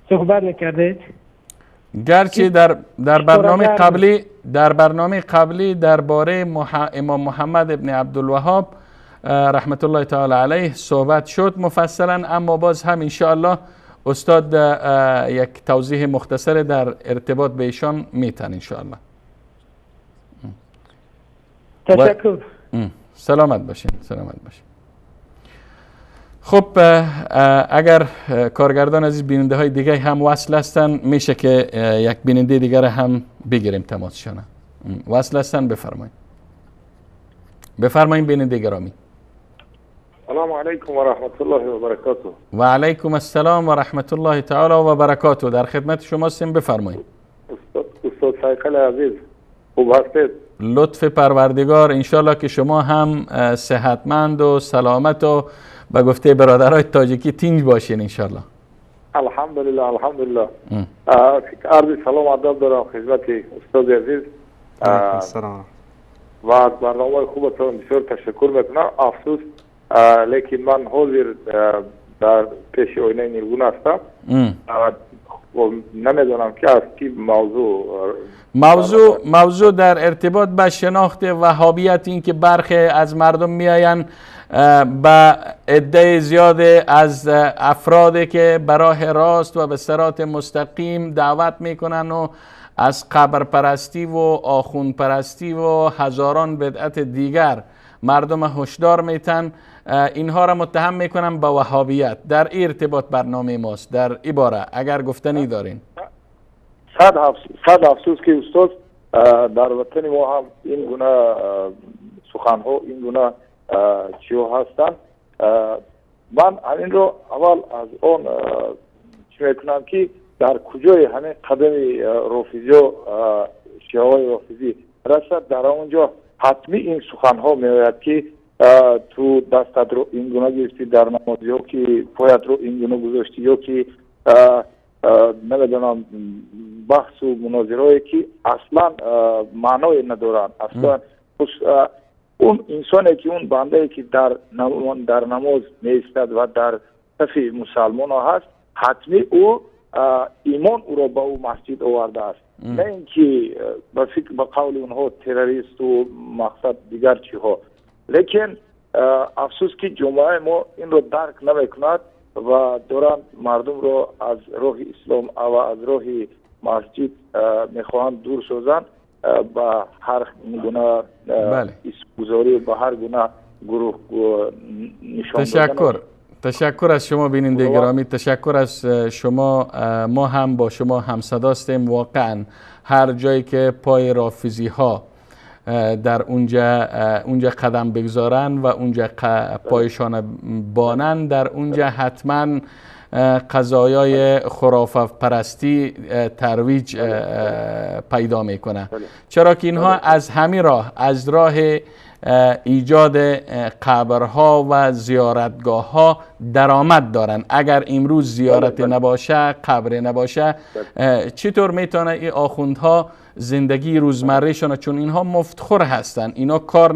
صحبت میکردید. گرچه در برنامه قبلی درباره امام محمد ابن عبدالوهاب رحمت الله تعالی علیه صحبت شد مفصلا، اما باز هم انشاءالله استاد یک توضیح مختصر در ارتباط به ایشان میتن انشاءالله. تشکر. سلامت باشین. خب اگر کارگردان عزیز بیننده های دیگه هم وصل هستن میشه که یک بیننده دیگر هم بگیریم تماسشان. وصل هستن بفرمایید بیننده گرامی. سلام علیکم و رحمت الله و برکاته. و علیکم السلام و رحمت الله تعالی و برکاته. در خدمت شما هستیم، بفرمایید. استاد فیصل عزیز خوب هستید؟ لطف پروردگار انشالله که شما هم صحتمند و سلامت و به گفته برادرای تاجیکی تینج باشین انشالله. الحمدلله. عرض سلام ادب دارم خدمت استاد عزیز. سلام. و از برنامه خوبتون بسیار تشکر میکنم. افسوس لیکن من حاضر در پیش آینه نیلگون هستم و نمیدونم که از کی موضوع در ارتباط به شناخت وهابیت، این که برخی از مردم میاین به عده زیاد از افرادی که به راه راست و به صراط مستقیم دعوت میکنن و از قبر پرستی و آخوند پرستی و هزاران بدعت دیگر مردم هشدار میتن، اینها را متهم میکنن به وهابیت. در ارتباط برنامه ماست در عباره اگر گفتنی دارین. صد افسوس که استاد در وطن ما هم این گونه سخن ها این گونه چیو هستند. من همین رو اول از اون چی میکنم که در کجای همین قدم رافیزی و شیعه رافیزی رسد در اونجا حتمی این سخن ها میآید که تو دستت رو این گونه گرفتی در نماز یا که پایت رو این گونه گذاشتی یا که نمیدونم بحث و مناظرهایی که اصلا معنای ندارن. اصلا اون انسانی که اون بنده که در نماز میستد و در صف مسلمان ها هست حتمی او ایمان او را به او مسجد آورده است، نه اینکه به فکر به قول اونها تروریست و مقصد دیگر چی ها. لیکن افسوس که جامعه ما این رو درک نمیکند و دارند مردم رو از راه اسلام و از راه مسجد میخواهند دور سازند با هر گونه اسمگذاری با هر گونه گروه نشان تشکر از شما بیننده گرامی، تشکر از شما. ما هم با شما همصدا هستیم. واقعا هر جایی که پای رافضی ها در اونجا قدم بگذارن و اونجا پایشان بانن، در اونجا حتما قضایای خرافه پرستی ترویج پیدا میکنه. چرا که اینها از همین راه، از راه ایجاد قبرها و زیارتگاه ها درآمد دارن. اگر امروز زیارت نباشه، قبر نباشه، چطور میتونه این آخوندها زندگی روزمرهشون، چون اینها مفتخر هستن، اینها کار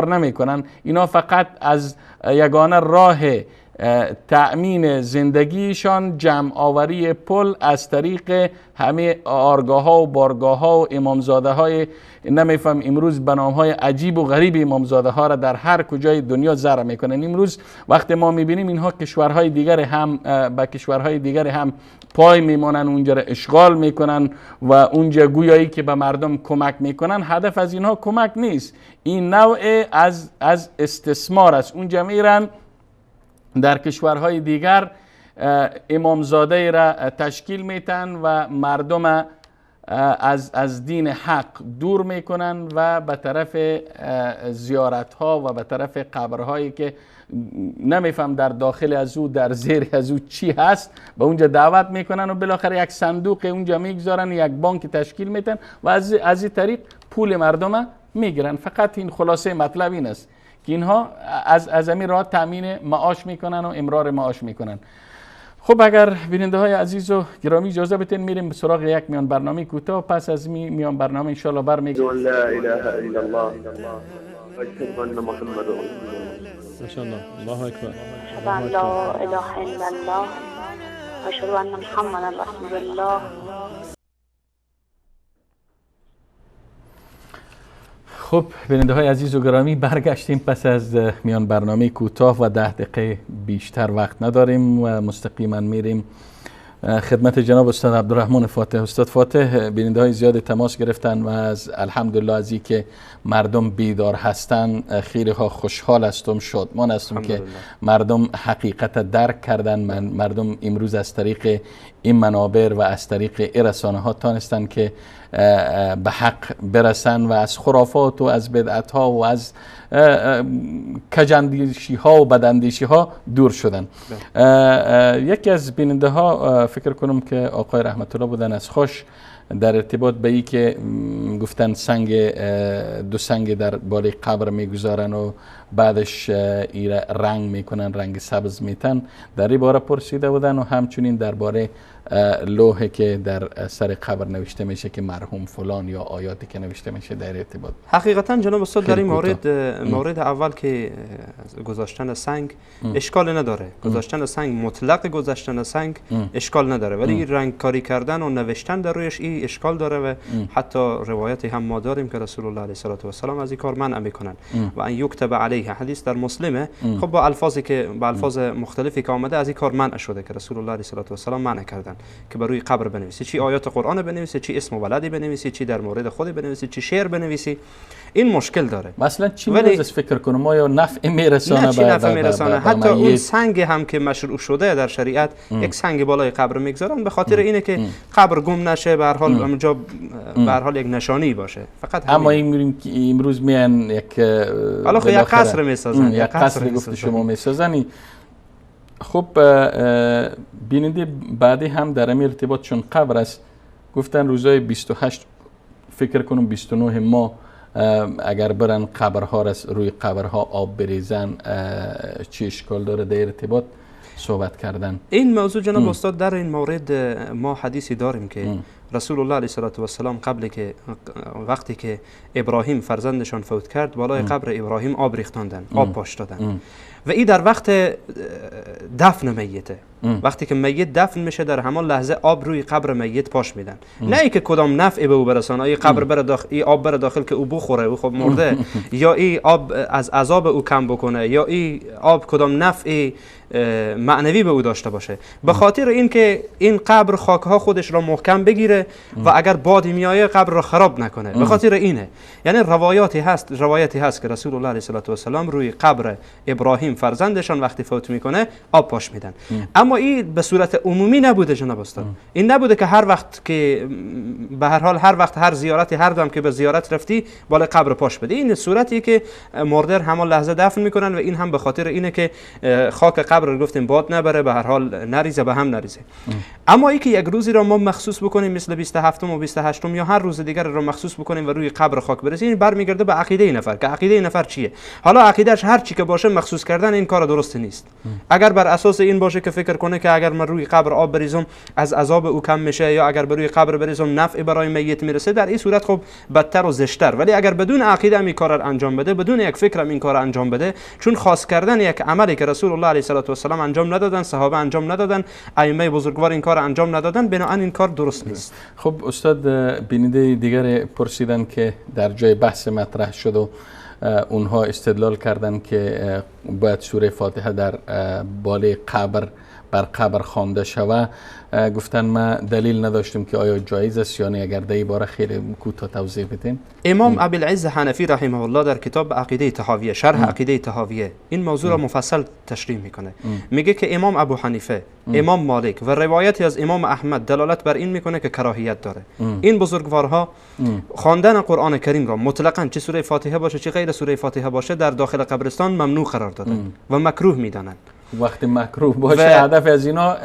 نمیکنن، اینها فقط از یگانه راه تأمین زندگیشان جمع آوری پل از طریق همه آرگاه ها و بارگاه ها و امامزاده های نمیفهم امروز به نام های عجیب و غریب امامزاده ها را در هر کجای دنیا ذر میکنن. امروز وقتی ما میبینیم اینها کشورهای دیگر هم به کشورهای دیگر هم پای میمانن، اونجا را اشغال میکنن و اونجا گویایی که به مردم کمک میکنن. هدف از اینها کمک نیست، این نوع از استثمار است. اونجا میرن در کشورهای دیگر امامزاده را تشکیل میتن و مردم از دین حق دور میکنن و به طرف زیارت ها و به طرف قبرهایی که نمیفهم در داخل از او در زیر از او چی هست به اونجا دعوت میکنن و بالاخره یک صندوق اونجا میگذارن، یک بانک تشکیل میتن و از این طریق پول مردم میگیرن. فقط این خلاصه مطلب این است که اینها از همین راه تامین معاش میکنن و امرار معاش میکنن. خب اگر بیننده های عزیز و گرامی اجازه بدین میریم سراغ یک میان برنامه کوتاه و پس از میان برنامه ان شاء الله برمیگردیم. لا اله الا الله و اشهد ان محمد رسول الله. ما شاء الله. الله اکبر. اشهد ان لا اله الا الله و اشهد ان محمد رسول الله. خب بیننده های عزیز و گرامی برگشتیم پس از میان برنامه کوتاه و 10 دقیقه بیشتر وقت نداریم و مستقیما میریم خدمت جناب استاد عبدالرحمن فاتح. استاد فاتح، بیننده های زیاد تماس گرفتن و از الحمدلله از این که مردم بیدار هستن خیلی ها خوشحال هستم، شادمان هستم که مردم حقیقت درک کردن. مردم امروز از طریق این منابر و از طریق این رسانه ها تانستن که به حق برسن و از خرافات و از بدعت ها و از کجاندیشی ها و بداندیشی ها دور شدن. یکی از بیننده ها فکر کنم که آقای رحمت الله بودن از خوش در ارتباط به ای که گفتن دو سنگ در بالای قبر میگذارن و بعدش ایره رنگ میکنن، رنگ سبز میتن، در این باره پرسیده بودن و همچنین درباره لوحه که در سر قبر نوشته میشه که مرحوم فلان یا آیاتی که نوشته میشه در ارتباط. حقیقتا جناب استاد در این مورد اول که گذاشتن سنگ اشکال نداره، گذاشتن سنگ مطلق گذاشتن سنگ اشکال نداره، ولی رنگ کاری کردن و نوشتن در رویش این اشکال داره و حتی روایتی هم ما داریم که رسول الله علیه الصلاه و السلام از این کار منع میکنن و ان یکتب علیها صحیح، حدیث در مسلمه. خب با الفاظ مختلفی که آمده از این کار منع شده که رسول الله صلی الله علیه و سلم منع کردن که بر روی قبر بنویسی، چی آیات قرآن بنویسی، چی اسم ولدی بنویسی، چی در مورد خود بنویسی، چی شعر بنویسی. این مشکل داره. مثلا چی می‌رسه فکر کنم ما یا نفع میرسانه، چی نفع میرسانه. حتی اون سنگ هم که مشروع شده در شریعت، یک سنگ بالای قبر میگذارن به خاطر اینه که قبر گم نشه، به هر حال اونجا به هر حال یک نشانی باشه. فقط اما امروز میان یک قصر میسازن، یک قصر گفت شما میسازن. خب بیننده بعدی هم در این ارتباط چون قبر است گفتن روزای 28 فکر کنم 29 ماه اگر برن قبرها روی قبرها آب بریزن چی اشکال داره؟ در ارتباط صحبت کردن. این موضوع جناب استاد در این مورد ما حدیثی داریم که رسول الله علیه السلام قبل که وقتی که ابراهیم فرزندشان فوت کرد بالای قبر ابراهیم آب ریختاندن، آب پاش دادن و این در وقت دفن میته. وقتی که میت دفن میشه در همان لحظه آب روی قبر میت پاش میدن. نه ای که کدام نفع به او برسانه، ای قبر بره داخل، ای آب بره داخل که او بخوره، او خب مرده، یا ای آب از عذاب او کم بکنه، یا ای آب کدام نفع معنوی به او داشته باشه. به خاطر اینکه این قبر خاکها خودش را محکم بگیره و اگر بادی میایه قبر را خراب نکنه. به خاطر اینه، یعنی روایتی هست که رسول الله علیه السلام روی قبر ابراهیم فرزندشان وقتی فوت میکنه آب پاش میدن. اما این به صورت عمومی نبوده جناب استاد. این نبوده که هر وقت که به هر حال هر زیارتی هر دم که به زیارت رفتی بالای قبر پاش بده. این صورتی که مرده همان لحظه دفن میکنن و این هم به خاطر اینه که خاک قبر رو گفتیم باد نبره، به هر حال نریزه، به هم نریزه. اما اینکه یک روزی را ما مخصوص بکنیم مثل 27 و 28 یا هر روز دیگر را مخصوص بکنیم و روی قبر خاک برسیم، این برمیگرده به عقیده این نفر که عقیده این نفر چیه. حالا عقیدهش هر چی که باشه مخصوص کردن این کار درست نیست. اگر بر اساس این باشه که فکر کنه که اگر من روی قبر آب بریزم از عذاب او کم میشه، یا اگر بر روی قبر بریزم نفع برای میت میرسه، در این صورت خب بدتر و زشتر. ولی اگر بدون عقیده این کار را انجام بده، بدون یک فکر این کار را انجام بده، چون خاص کردن یک عملی که رسول الله علیه السلام انجام ندادن، صحابه انجام ندادن، ائمه بزرگوار این کار انجام ندادن، بنابراین این کار درست نیست. خب استاد بیننده دیگر پرسیدن که در جای بحث مطرح شد و اونها استدلال کردن که باید سوره فاتحه در بالای قبر بر قبر خوانده شود. گفتن ما دلیل نداشتیم که آیا جایز است یا نه. اگر در این باره خیلی کوتاه توضیح بدین. امام ابوالعز حنفی رحمه الله در کتاب عقیده طحاویه، شرح عقیده طحاویه، این موضوع را مفصل تشریح میکنه. میگه که امام ابو حنیفه، امام مالک و روایتی از امام احمد دلالت بر این میکنه که کراهیت داره. این بزرگوارها خواندن قرآن کریم را مطلقاً چه سوره فاتحه باشه چه غیر سوره فاتحه باشه در داخل قبرستان ممنوع قرار دادن و مکروه میدانن. وقتی مکروه باشه هدف از اینا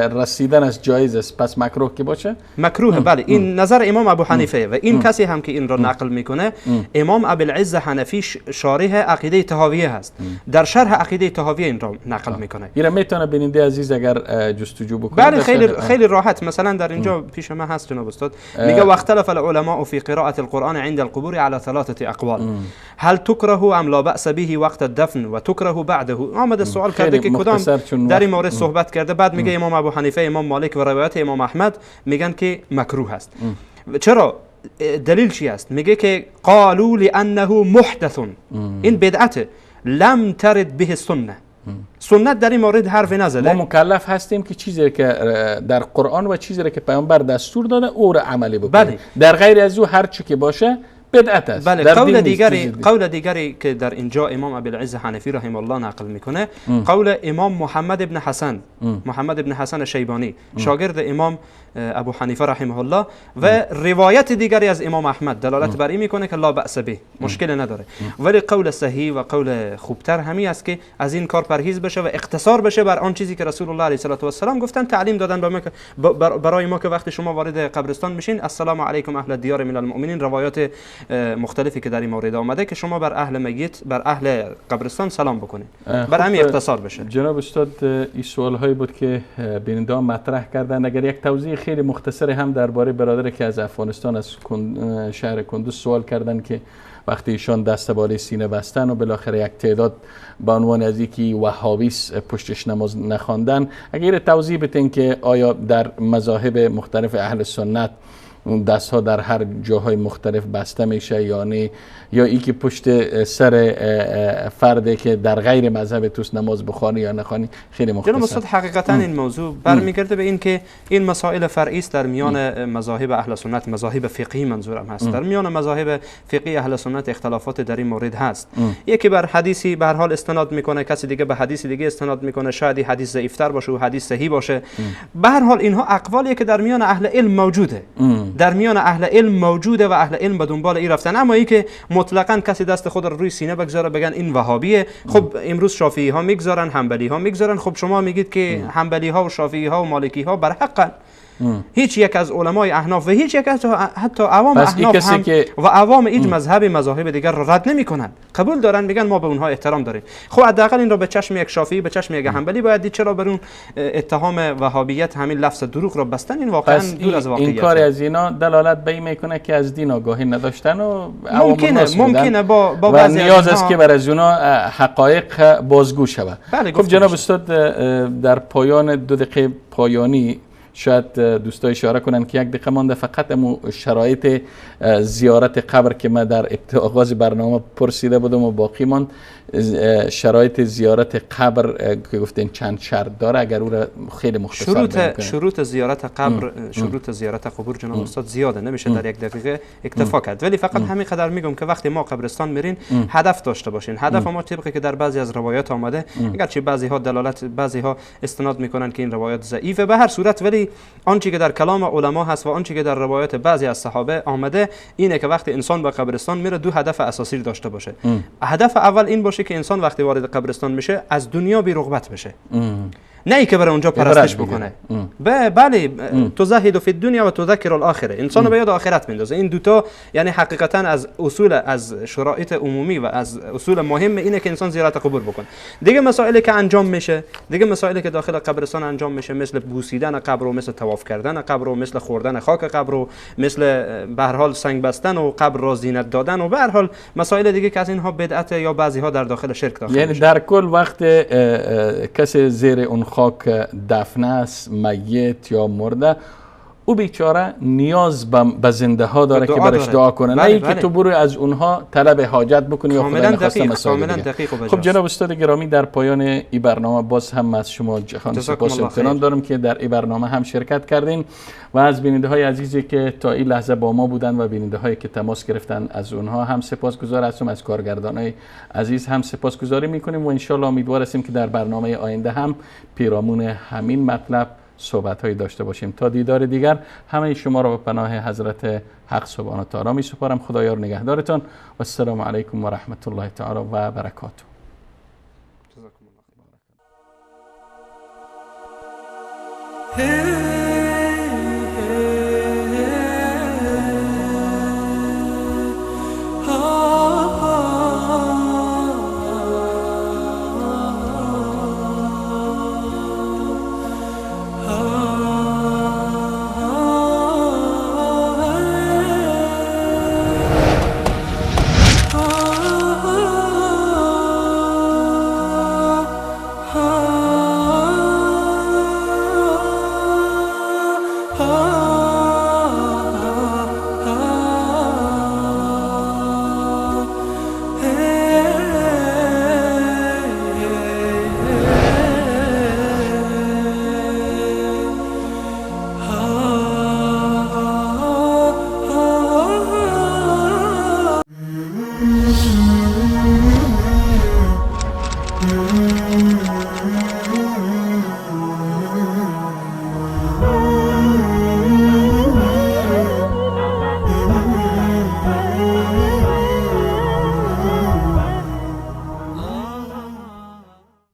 رسیدن از جایز است، پس مکروه که باشه مکروه. بله این نظر امام ابو حنیفه و این کسی هم که این را نقل میکنه امام ابوالعز حنفی شارح عقیده طحاویه هست. در شرح عقیده طحاویه این را نقل میکنه. این میتونه بیننده عزیز اگر جستجو بکنه. بله خیلی راحت. مثلا در اینجا پیش ما هست جناب استاد، میگه واختلف العلماء في قراءة القرآن عند القبور على 3 اقوال هل تكره ام لا بأس به وقت الدفن و تكره بعده. آمده سوال کرده که کدام در این مورد صحبت کرده. بعد میگه امام ابو حنیفه، امام مالک و روایت امام احمد میگن که مکروه است. چرا؟ دلیل چی است؟ میگه که قالوا لانه محدث، این بدعته، لم ترد به السنه. سنت در این مورد حرف نزده. ما مکلف هستیم که چیزی که در قرآن و چیزی که پیامبر دستور داده او را عملی بکنیم. بله. در غیر از او هر چی که باشه بدعت است. بله. قول دیگری که در اینجا امام ابوالعز حنفی رحمه الله نقل میکنه، قول امام محمد ابن حسن شیبانی شاگرد امام ابو حنیفه رحمه الله و روایت دیگری از امام احمد دلالت بر این میکنه که لا بأس به، مشکل نداره. ولی قول صحیح و قول خوبتر همی است که از این کار پرهیز بشه و اختصار بشه بر آن چیزی که رسول الله علیه السلام گفتن، تعلیم دادن به ما برای ما که وقتی شما وارد قبرستان میشین السلام علیکم اهل الدیار من المؤمنین، روایات مختلفی که در این مورد آمده که شما بر اهل میت، بر اهل قبرستان سلام بکنید. بر همین اختصار بشه. جناب استاد این سوال هایی بود که بیننده ها مطرح کردن. اگر یک توضیح خیلی مختصر هم درباره برادر که از افغانستان از شهر کندوز سوال کردن که وقتی ایشان دست بالای سینه بستن و بالاخره یک تعداد به عنوان از یکی وهابیس پشتش نماز نخواندن، اگر توضیح بدین که آیا در مذاهب مختلف اهل سنت دست ها در هر جاهای مختلف بسته میشه یا نه، یا ای که پشت سر فرده که در غیر مذهب توست نماز بخوانی یا نخوانی. خیلی مختصر. جناب استاد حقیقتا این موضوع برمیگرده به این که این مسائل فرعی است در میان مذاهب اهل سنت، مذاهب فقهی منظورم هست. در میان مذاهب فقهی اهل سنت اختلافات در این مورد هست. یکی بر حدیثی به هر حال استناد میکنه، کسی دیگه به حدیث دیگه استناد میکنه، شاید حدیث ضعیفتر باشه و حدیث صحیح باشه. به هر حال اینها اقوالیه که در میان اهل علم موجوده، در میان اهل علم موجوده و اهل علم به دنبال این رفتن. اما ای که مطلقاً کسی دست خود رو روی سینه بگذاره بگن این وهابیه، خب امروز شافعی ها میگذارن، حنبلی ها میگذارن، خب شما میگید که حنبلی ها و شافعی ها و مالکی ها بر حقن. هیچ یک از علمای احناف و هیچ یک از حتی عوام احناف هم و عوام هیچ مذاهب دیگر را رد نمیکنن، قبول دارن، میگن ما به اونها احترام داریم. خب حداقل این را به چشم یک شافعی، به چشم یک حنبلی باید دید. چرا بر اون اتهام وهابیت همین لفظ دروغ را بستن؟ این واقعا دور از واقعیت. این کار از اینا دلالت به این میکنه که از دین آگاهی نداشتن و ممکنه با و نیاز است که بر از اونا حقایق بازگو شود. خب جناب استاد در پایان 2 دقیقه پایانی شاید دوستای اشاره کنن که 1 دقیقه مانده، فقط شرایط زیارت قبر که من در آغاز برنامه پرسیده بودم و باقی ماند، شرایط زیارت قبر که گفتین چند شرط داره، اگر او را خیلی مختصر شروط زیارت قبر، شروط زیارت قبور جناب استاد زیاده، نمیشه در 1 دقیقه اکتفا کرد، ولی فقط همین قدر میگم که وقتی ما قبرستان میرین هدف داشته باشین. هدف ما طبقی که در بعضی از روایات آمده، اگرچه بعضی ها دلالت، بعضی ها استناد میکنن که این روایات ضعیفه، به هر صورت ولی آنچه که در کلام علما هست و آنچه که در روایات بعضی از صحابه آمده اینه که وقتی انسان به قبرستان میره 2 هدف اساسی داشته باشه. هدف اول این باشه که انسان وقتی وارد قبرستان میشه از دنیا بی رغبت بشه، نه ای که برای اونجا پرستش بکنه. بله، تزهد فی الدنیا و تذکر الاخره، انسان به یاد آخرت میندازه. این دوتا یعنی حقیقتا از اصول، از شرایط عمومی و از اصول مهم اینه که انسان زیارت قبور بکنه. دیگه مسائلی که انجام میشه، دیگه مسائلی که داخل قبرستان انجام میشه، مثل بوسیدن قبر و مثل طواف کردن قبر و مثل خوردن خاک قبر و مثل به هر حال سنگ بستن و قبر را زینت دادن و به هر حال مسائل دیگه که از اینها بدعت یا بعضی ها در داخل شرک داخل یعنی در کل وقت کسی زیر اون خاک دفن است، میت یا مرده، او بیچاره نیاز به زنده ها داره که برش دعا کنه، نه اینکه تو برو از اونها طلب حاجت بکنی یا خدا نخواسته مسائل دیگه. خب جناب استاد گرامی، در پایان این برنامه باز هم از شما جهان سپاس و امتنان دارم که در این برنامه هم شرکت کردین و از بیننده های عزیزی که تا این لحظه با ما بودن و بیننده هایی که تماس گرفتن از اونها هم سپاسگزار هستم، از کارگردانای عزیز هم سپاسگزاری میکنیم و ان شاء الله امیدوار هستیم که در برنامه آینده هم پیرامون همین مطلب صحبت هایی داشته باشیم. تا دیدار دیگر همه شما را به پناه حضرت حق سبحانه و تعالی می سپارم. خدایار نگهدارتان و السلام علیکم و رحمت الله تعالی و برکاته. جزاکم الله خیر.